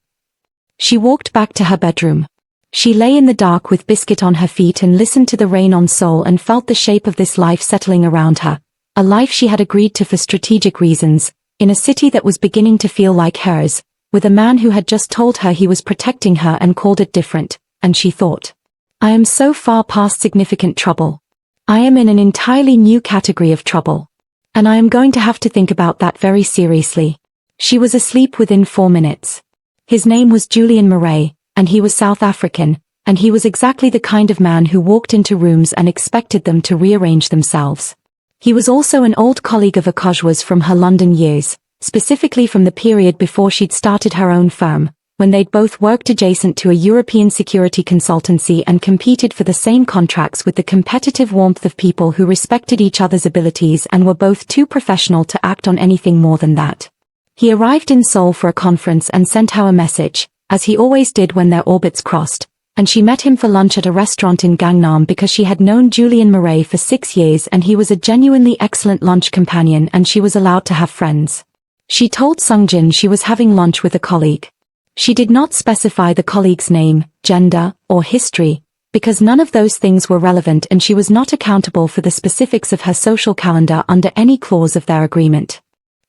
She walked back to her bedroom. She lay in the dark with Biscuit on her feet and listened to the rain on Seoul and felt the shape of this life settling around her, a life she had agreed to for strategic reasons, in a city that was beginning to feel like hers, with a man who had just told her he was protecting her and called it different, and she thought, I am so far past significant trouble. I am in an entirely new category of trouble. And I am going to have to think about that very seriously. She was asleep within 4 minutes. His name was Julian Murray, and he was South African, and he was exactly the kind of man who walked into rooms and expected them to rearrange themselves. He was also an old colleague of Akojwa's from her London years, specifically from the period before she'd started her own firm, when they'd both worked adjacent to a European security consultancy and competed for the same contracts with the competitive warmth of people who respected each other's abilities and were both too professional to act on anything more than that. He arrived in Seoul for a conference and sent her a message, as he always did when their orbits crossed, and she met him for lunch at a restaurant in Gangnam because she had known Julian Murray for 6 years and he was a genuinely excellent lunch companion and she was allowed to have friends. She told Sungjin she was having lunch with a colleague. She did not specify the colleague's name, gender, or history, because none of those things were relevant and she was not accountable for the specifics of her social calendar under any clause of their agreement.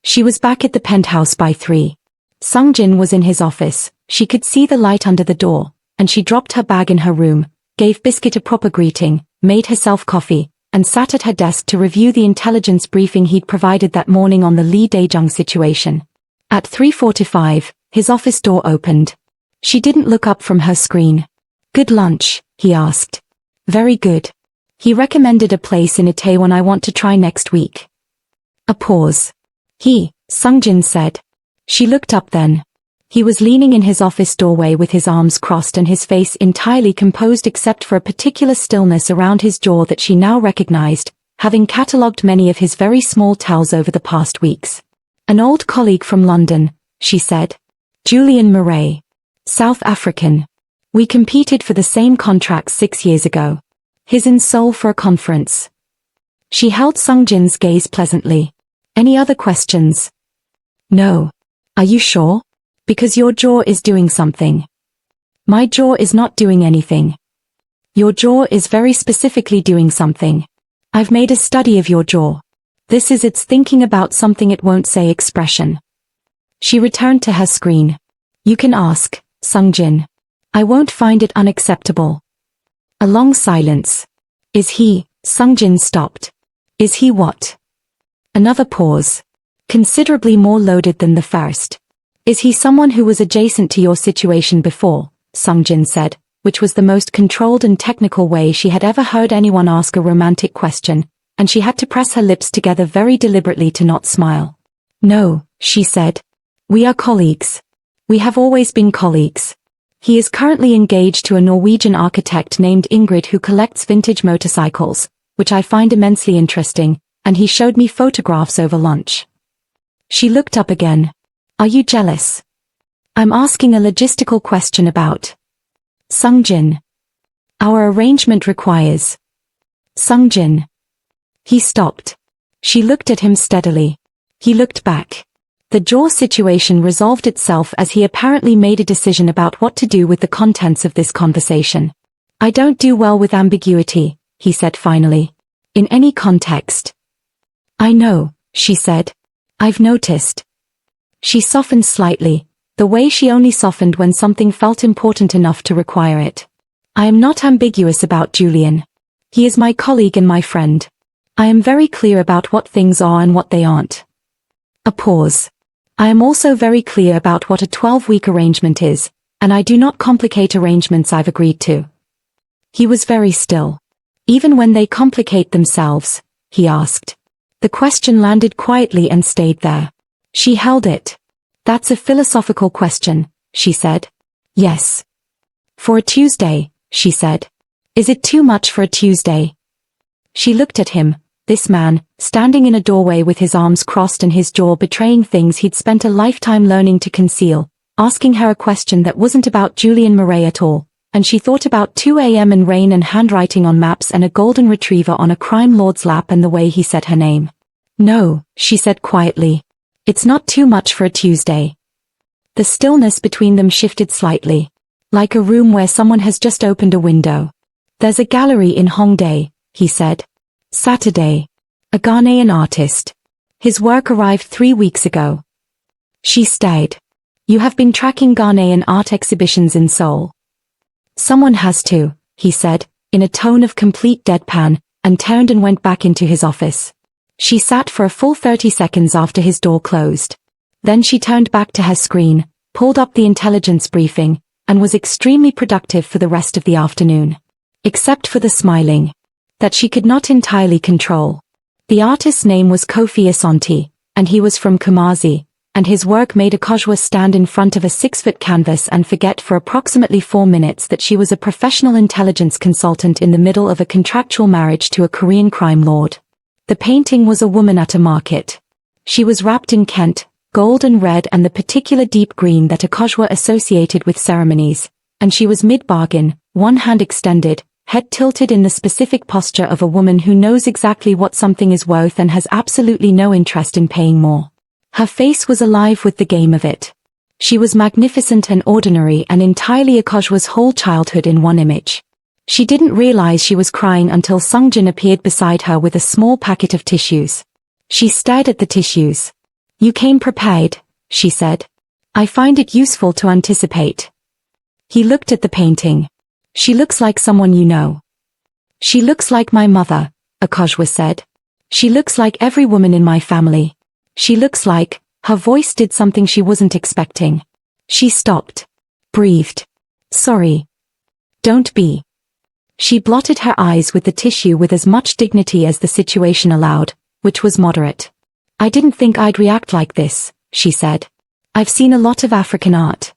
She was back at the penthouse by 3. Sungjin was in his office. She could see the light under the door, and she dropped her bag in her room, gave Biscuit a proper greeting, made herself coffee, and sat at her desk to review the intelligence briefing he'd provided that morning on the Lee Dae-jung situation. At 3:45, his office door opened. She didn't look up from her screen. "Good lunch?" he asked. "Very good. He recommended a place in Itaewon I want to try next week." A pause. Sungjin said. She looked up then. He was leaning in his office doorway with his arms crossed and his face entirely composed except for a particular stillness around his jaw that she now recognized, having catalogued many of his very small tells over the past weeks. "An old colleague from London," she said. "Julian Murray. South African. We competed for the same contract 6 years ago. He's in Seoul for a conference." She held Sungjin's gaze pleasantly. "Any other questions?" "No. Are you sure? Because your jaw is doing something." "My jaw is not doing anything. Your jaw is very specifically doing something. I've made a study of your jaw. This is its thinking about something it won't say expression." She returned to her screen. "You can ask, Sungjin. I won't find it unacceptable." A long silence. "Is he?" Sungjin stopped. "Is he what?" Another pause. Considerably more loaded than the first. "Is he someone who was adjacent to your situation before?" Sungjin said, which was the most controlled and technical way she had ever heard anyone ask a romantic question, and she had to press her lips together very deliberately to not smile. "No," she said. "We are colleagues. We have always been colleagues. He is currently engaged to a Norwegian architect named Ingrid who collects vintage motorcycles, which I find immensely interesting, and he showed me photographs over lunch." She looked up again. "Are you jealous?" "I'm asking a logistical question about Sungjin. Our arrangement requires Sungjin." He stopped. She looked at him steadily. He looked back. The jaw situation resolved itself as he apparently made a decision about what to do with the contents of this conversation. "I don't do well with ambiguity," he said finally. "In any context." "I know," she said. "I've noticed." She softened slightly, the way she only softened when something felt important enough to require it. "I am not ambiguous about Julian. He is my colleague and my friend. I am very clear about what things are and what they aren't." A pause. "I am also very clear about what a 12-week arrangement is, and I do not complicate arrangements I've agreed to." He was very still. "Even when they complicate themselves?" he asked. The question landed quietly and stayed there. She held it. "That's a philosophical question," she said. "Yes. For a Tuesday," she said. "Is it too much for a Tuesday?" She looked at him, this man, standing in a doorway with his arms crossed and his jaw betraying things he'd spent a lifetime learning to conceal, asking her a question that wasn't about Julian Murray at all, and she thought about 2 a.m. and rain and handwriting on maps and a golden retriever on a crime lord's lap and the way he said her name. "No," she said quietly. "It's not too much for a Tuesday." The stillness between them shifted slightly. Like a room where someone has just opened a window. "There's a gallery in Hongdae," he said. "Saturday. A Ghanaian artist. His work arrived 3 weeks ago." She stared. "You have been tracking Ghanaian art exhibitions in Seoul." "Someone has to," he said, in a tone of complete deadpan, and turned and went back into his office. She sat for a full 30 seconds after his door closed. Then she turned back to her screen, pulled up the intelligence briefing, and was extremely productive for the rest of the afternoon. Except for the smiling. That she could not entirely control. The artist's name was Kofi Asante, and he was from Kumasi, and his work made Akojwa stand in front of a 6-foot canvas and forget for approximately 4 minutes that she was a professional intelligence consultant in the middle of a contractual marriage to a Korean crime lord. The painting was a woman at a market. She was wrapped in Kent, gold and red and the particular deep green that Akojwa associated with ceremonies, and she was mid-bargain, one hand extended, head tilted in the specific posture of a woman who knows exactly what something is worth and has absolutely no interest in paying more. Her face was alive with the game of it. She was magnificent and ordinary and entirely Akojwa's whole childhood in one image. She didn't realize she was crying until Sungjin appeared beside her with a small packet of tissues. She stared at the tissues. "You came prepared," she said. "I find it useful to anticipate." He looked at the painting. "She looks like someone you know." "She looks like my mother," Akojwa said. "She looks like every woman in my family. She looks like..." Her voice did something she wasn't expecting. She stopped. Breathed. "Sorry. Don't be." She blotted her eyes with the tissue with as much dignity as the situation allowed, which was moderate. "I didn't think I'd react like this," she said. "I've seen a lot of African art."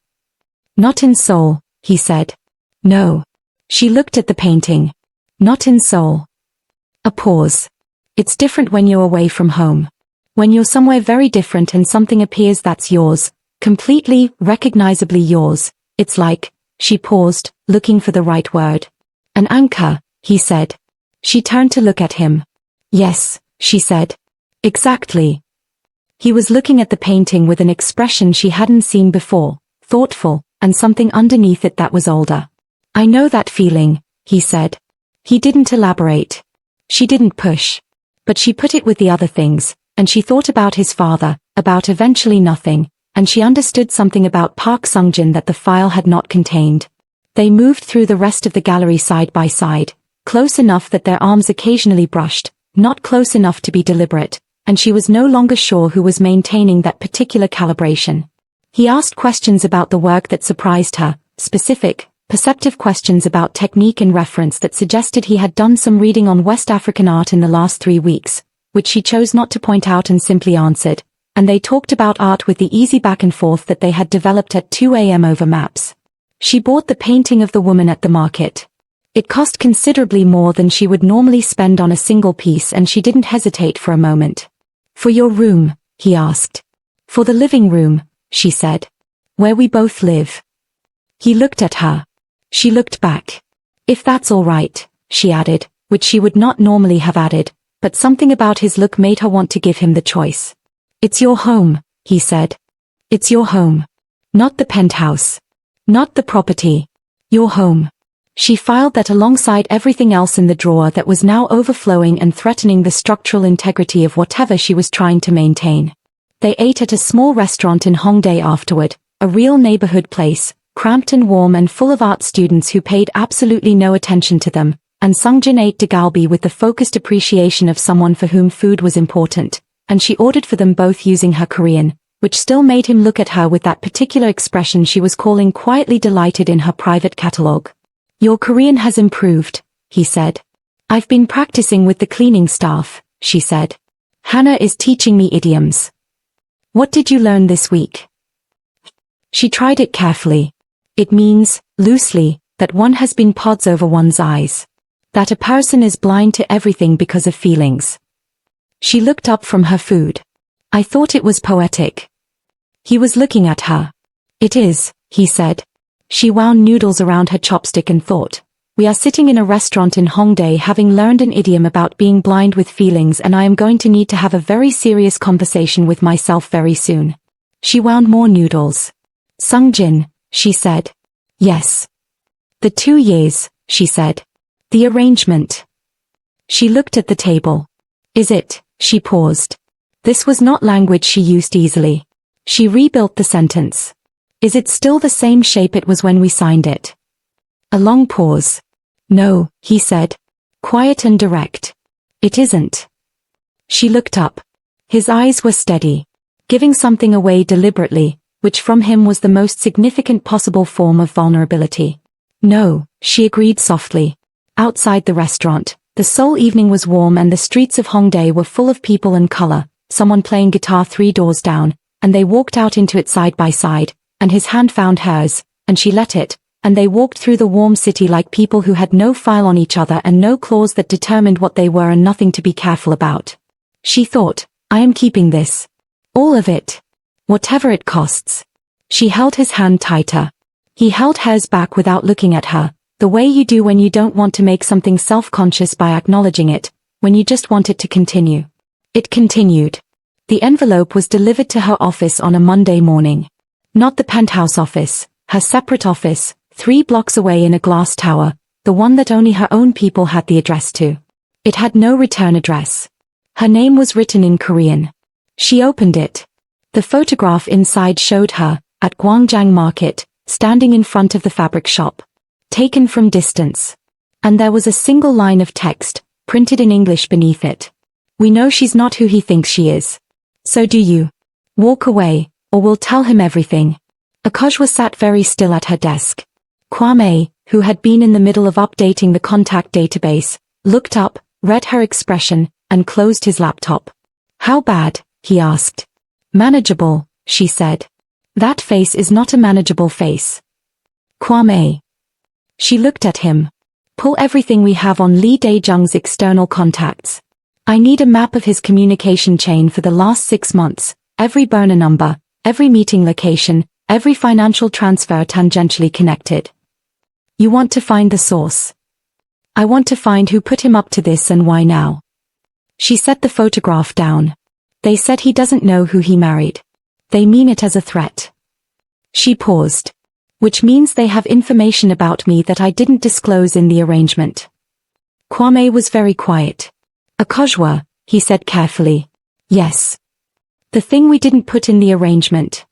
"Not in Seoul," he said. "No." She looked at the painting. "Not in Seoul." A pause. "It's different when you're away from home. When you're somewhere very different and something appears that's yours, completely, recognizably yours, it's like..." She paused, looking for the right word. "An anchor," he said. She turned to look at him. "Yes," she said. "Exactly." He was looking at the painting with an expression she hadn't seen before, thoughtful, and something underneath it that was older. "I know that feeling," he said. He didn't elaborate. She didn't push. But she put it with the other things, and she thought about his father, about eventually nothing, and she understood something about Park Sungjin that the file had not contained. They moved through the rest of the gallery side by side, close enough that their arms occasionally brushed, not close enough to be deliberate, and she was no longer sure who was maintaining that particular calibration. He asked questions about the work that surprised her, specific, perceptive questions about technique and reference that suggested he had done some reading on West African art in the last 3 weeks, which she chose not to point out and simply answered, and they talked about art with the easy back and forth that they had developed at 2 a.m. over maps. She bought the painting of the woman at the market. It cost considerably more than she would normally spend on a single piece, and she didn't hesitate for a moment. "For your room?" he asked. "For the living room," she said. "Where we both live." He looked at her. She looked back. "If that's all right," she added, which she would not normally have added, but something about his look made her want to give him the choice. "It's your home," he said. "It's your home. Not the penthouse. Not the property. Your home." She filed that alongside everything else in the drawer that was now overflowing and threatening the structural integrity of whatever she was trying to maintain. They ate at a small restaurant in Hongdae afterward, a real neighborhood place, cramped and warm and full of art students who paid absolutely no attention to them, and Sungjin ate galbi with the focused appreciation of someone for whom food was important, and she ordered for them both using her Korean, which still made him look at her with that particular expression she was calling quietly delighted in her private catalogue. "Your Korean has improved," he said. "I've been practicing with the cleaning staff," she said. "Hannah is teaching me idioms." "What did you learn this week?" She tried it carefully. "It means, loosely, that one has been pods over one's eyes. That a person is blind to everything because of feelings." She looked up from her food. "I thought it was poetic." He was looking at her. "It is," he said. She wound noodles around her chopstick and thought, "We are sitting in a restaurant in Hongdae having learned an idiom about being blind with feelings, and I am going to need to have a very serious conversation with myself very soon." She wound more noodles. "Sungjin," she said. "Yes." "The 2 years," she said. "The arrangement." She looked at the table. "Is it?" She paused. This was not language she used easily. She rebuilt the sentence. "Is it still the same shape it was when we signed it?" A long pause. "No," he said. Quiet and direct. "It isn't." She looked up. His eyes were steady, giving something away deliberately, which from him was the most significant possible form of vulnerability. "No," she agreed softly. Outside the restaurant, the Seoul evening was warm and the streets of Hongdae were full of people and color, someone playing guitar 3 doors down, and they walked out into it side by side, and his hand found hers, and she let it, and they walked through the warm city like people who had no file on each other and no clause that determined what they were and nothing to be careful about. She thought, "I am keeping this. All of it. Whatever it costs." She held his hand tighter. He held hers back without looking at her, the way you do when you don't want to make something self-conscious by acknowledging it, when you just want it to continue. It continued. The envelope was delivered to her office on a Monday morning. Not the penthouse office, her separate office, 3 blocks away in a glass tower, the one that only her own people had the address to. It had no return address. Her name was written in Korean. She opened it. The photograph inside showed her, at Gwangjang Market, standing in front of the fabric shop. Taken from distance. And there was a single line of text, printed in English beneath it. We know she's not who he thinks she is. So do you. Walk away, or we'll tell him everything. Akojwa sat very still at her desk. Kwame, who had been in the middle of updating the contact database, looked up, read her expression, and closed his laptop. How bad? He asked. Manageable, she said. That face is not a manageable face. Kwame. She looked at him. Pull everything we have on Lee Dae-jung's external contacts. I need a map of his communication chain for the last 6 months, every burner number, every meeting location, every financial transfer tangentially connected. You want to find the source. I want to find who put him up to this and why now. She set the photograph down. They said he doesn't know who he married. They mean it as a threat. She paused. Which means they have information about me that I didn't disclose in the arrangement. Kwame was very quiet. Akojwa, he said carefully. Yes. The thing we didn't put in the arrangement.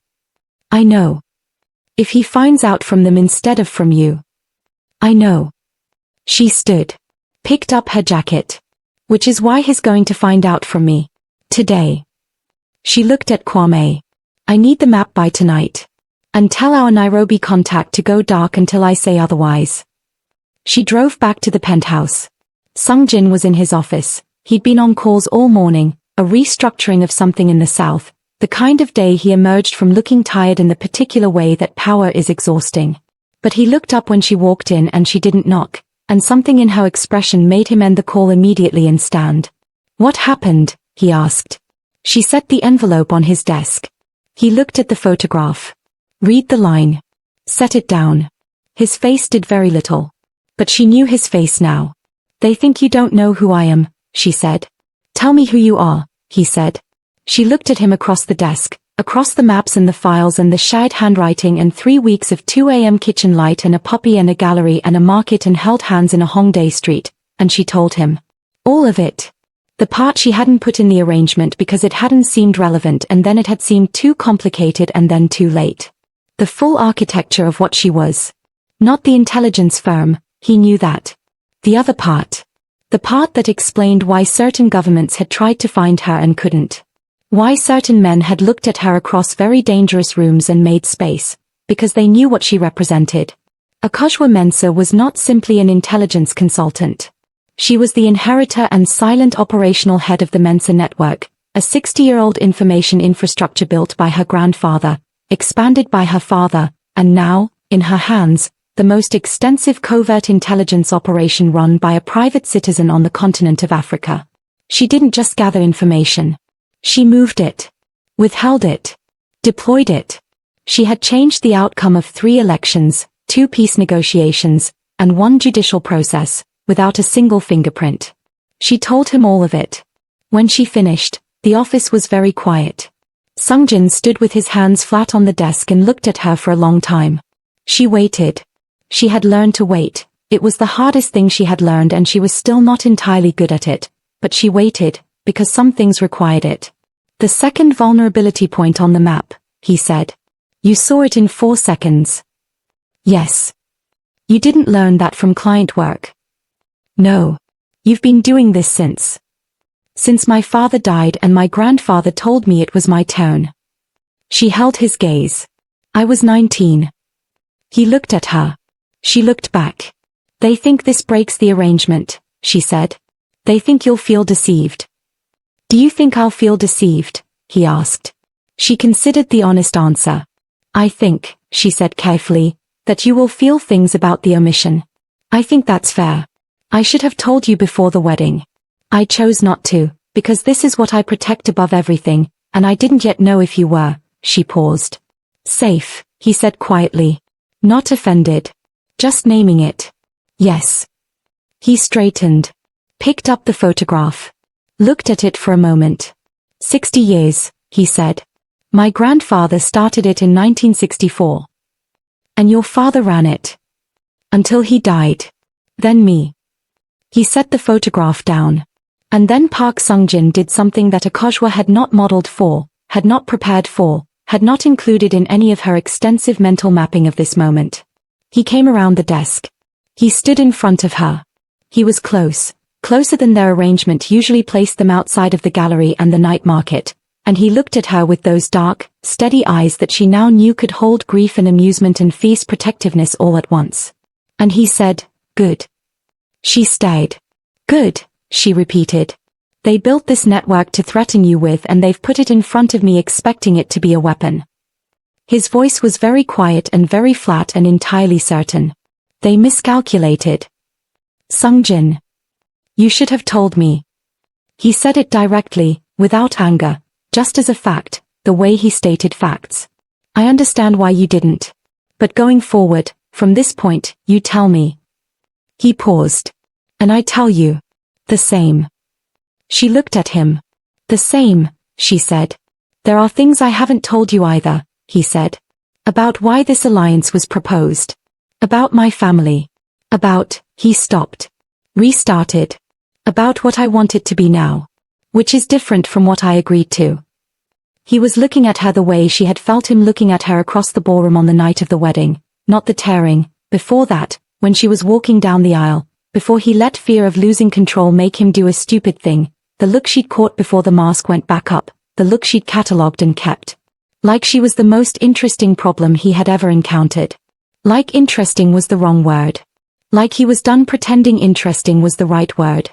I know. If he finds out from them instead of from you. I know. She stood. Picked up her jacket. Which is why he's going to find out from me. Today. She looked at Kwame. I need the map by tonight. And tell our Nairobi contact to go dark until I say otherwise. She drove back to the penthouse. Sungjin was in his office. He'd been on calls all morning, a restructuring of something in the south, the kind of day he emerged from looking tired in the particular way that power is exhausting. But he looked up when she walked in and she didn't knock, and something in her expression made him end the call immediately and stand. What happened? He asked. She set the envelope on his desk. He looked at the photograph. Read the line. Set it down. His face did very little. But she knew his face now. They think you don't know who I am, she said. Tell me who you are, he said. She looked at him across the desk, across the maps and the files and the shied handwriting and 3 weeks of 2 a.m. kitchen light and a puppy and a gallery and a market and held hands in a Hongdae street, and she told him. All of it. The part she hadn't put in the arrangement because it hadn't seemed relevant and then it had seemed too complicated and then too late. The full architecture of what she was. Not the intelligence firm, he knew that. The other part. The part that explained why certain governments had tried to find her and couldn't. Why certain men had looked at her across very dangerous rooms and made space, because they knew what she represented. Akojwa Mensah was not simply an intelligence consultant. She was the inheritor and silent operational head of the Mensah network, a 60-year-old information infrastructure built by her grandfather, expanded by her father, and now, in her hands, the most extensive covert intelligence operation run by a private citizen on the continent of Africa. She didn't just gather information. She moved it. Withheld it. Deployed it. She had changed the outcome of 3 elections, 2 peace negotiations, and 1 judicial process, without a single fingerprint. She told him all of it. When she finished, the office was very quiet. Sungjin stood with his hands flat on the desk and looked at her for a long time. She waited. She had learned to wait. It was the hardest thing she had learned and she was still not entirely good at it. But she waited, because some things required it. The second vulnerability point on the map, he said. You saw it in 4 seconds. Yes. You didn't learn that from client work. No. You've been doing this since my father died and my grandfather told me it was my turn. She held his gaze. I was 19. He looked at her. She looked back. They think this breaks the arrangement, she said. They think you'll feel deceived. Do you think I'll feel deceived? He asked. She considered the honest answer. I think, she said carefully, that you will feel things about the omission. I think that's fair. I should have told you before the wedding. I chose not to, because this is what I protect above everything, and I didn't yet know if you were, she paused. Safe, he said quietly. Not offended. Just naming it. Yes. He straightened. Picked up the photograph. Looked at it for a moment. 60 years, he said. My grandfather started it in 1964. And your father ran it. Until he died. Then me. He set the photograph down. And then Park Sung-jin did something that Akojwa had not modeled for, had not prepared for, had not included in any of her extensive mental mapping of this moment. He came around the desk. He stood in front of her. He was close, closer than their arrangement usually placed them outside of the gallery and the night market, and he looked at her with those dark, steady eyes that she now knew could hold grief and amusement and fierce protectiveness all at once. And he said, "Good." She stared. "Good," she repeated. "They built this network to threaten you with, and they've put it in front of me expecting it to be a weapon." His voice was very quiet and very flat and entirely certain. "They miscalculated. Sung-jin. You should have told me." He said it directly, without anger, just as a fact, the way he stated facts. "I understand why you didn't. But going forward, from this point, you tell me." He paused. "And I tell you. The same." She looked at him. "The same," she said. "There are things I haven't told you either," he said. "About why this alliance was proposed. About my family. About," he stopped. Restarted. "About what I want it to be now. Which is different from what I agreed to." He was looking at her the way she had felt him looking at her across the ballroom on the night of the wedding, not the tearing, before that, when she was walking down the aisle, before he let fear of losing control make him do a stupid thing, the look she'd caught before the mask went back up, the look she'd catalogued and kept. Like she was the most interesting problem he had ever encountered. Like interesting was the wrong word. Like he was done pretending interesting was the right word.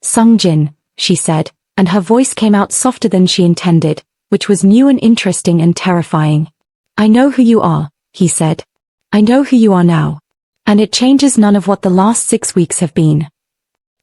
"Sung-jin," she said, and her voice came out softer than she intended, which was new and interesting and terrifying. "I know who you are," he said. "I know who you are now. And it changes none of what the last 6 weeks have been."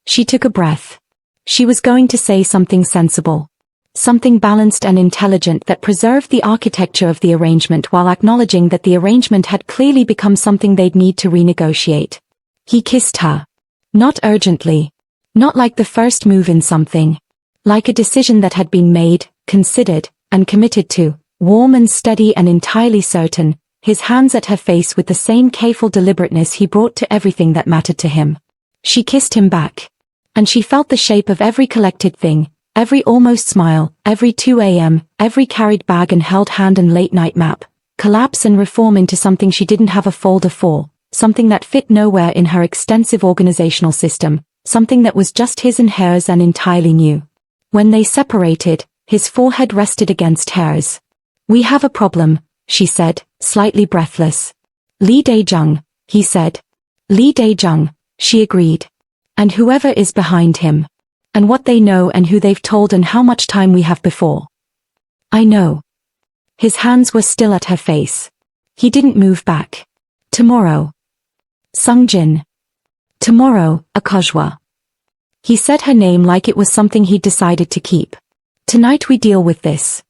She took a breath. She was going to say something sensible. Something balanced and intelligent that preserved the architecture of the arrangement while acknowledging that the arrangement had clearly become something they'd need to renegotiate. He kissed her. Not urgently. Not like the first move in something. Like a decision that had been made, considered, and committed to, warm and steady and entirely certain, his hands at her face with the same careful deliberateness he brought to everything that mattered to him. She kissed him back. And she felt the shape of every collected thing, every almost smile, every 2 a.m., every carried bag and held hand and late-night map, collapse and reform into something she didn't have a folder for, something that fit nowhere in her extensive organizational system, something that was just his and hers and entirely new. When they separated, his forehead rested against hers. "We have a problem," she said, slightly breathless. "Lee Dae-jung," he said. "Lee Dae-jung," she agreed. "And whoever is behind him. And what they know and who they've told and how much time we have before." "I know." His hands were still at her face. He didn't move back. "Tomorrow." Sung-jin. "Tomorrow, Akojwa." He said her name like it was something he'd decided to keep. "Tonight we deal with this."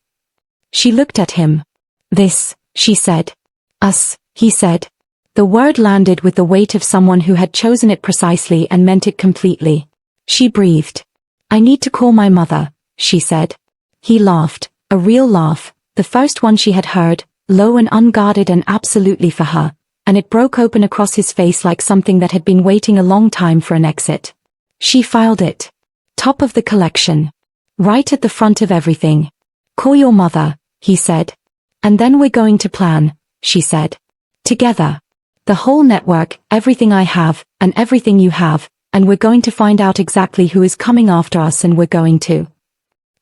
She looked at him. "This," she said. "Us," he said. The word landed with the weight of someone who had chosen it precisely and meant it completely. She breathed. "I need to call my mother," she said. He laughed, a real laugh, the first one she had heard, low and unguarded and absolutely for her, and it broke open across his face like something that had been waiting a long time for an exit. She filed it. Top of the collection. Right at the front of everything. "Call your mother," he said. "And then we're going to plan," she said. "Together. The whole network, everything I have, and everything you have, and we're going to find out exactly who is coming after us and we're going to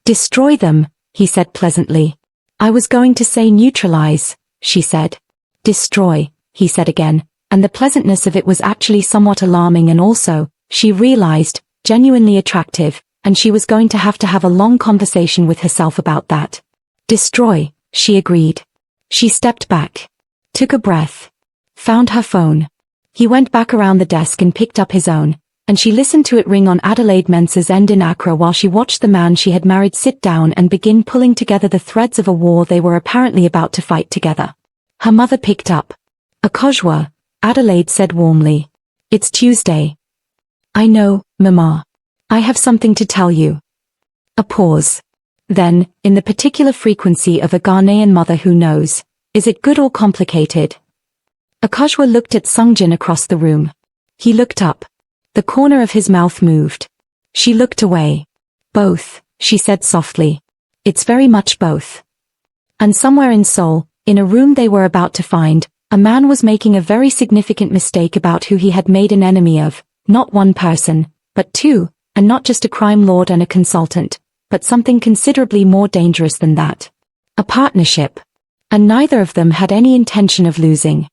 destroy them," he said pleasantly. "I was going to say neutralize," she said. "Destroy," he said again, and the pleasantness of it was actually somewhat alarming and also, she realized, genuinely attractive, and she was going to have a long conversation with herself about that. "Destroy," she agreed. She stepped back. Took a breath. Found her phone. He went back around the desk and picked up his own, and she listened to it ring on Adelaide Mensa's end in Accra while she watched the man she had married sit down and begin pulling together the threads of a war they were apparently about to fight together. Her mother picked up. "Akojwa," Adelaide said warmly. "It's Tuesday." "I know, Mama. I have something to tell you." A pause. Then, in the particular frequency of a Ghanaian mother who knows, is it good or complicated? Akojwa looked at Sung-jin across the room. He looked up. The corner of his mouth moved. She looked away. Both, she said softly. It's very much both. And somewhere in Seoul, in a room they were about to find, a man was making a very significant mistake about who he had made an enemy of, not one person, but two, and not just a crime lord and a consultant, but something considerably more dangerous than that. A partnership. And neither of them had any intention of losing.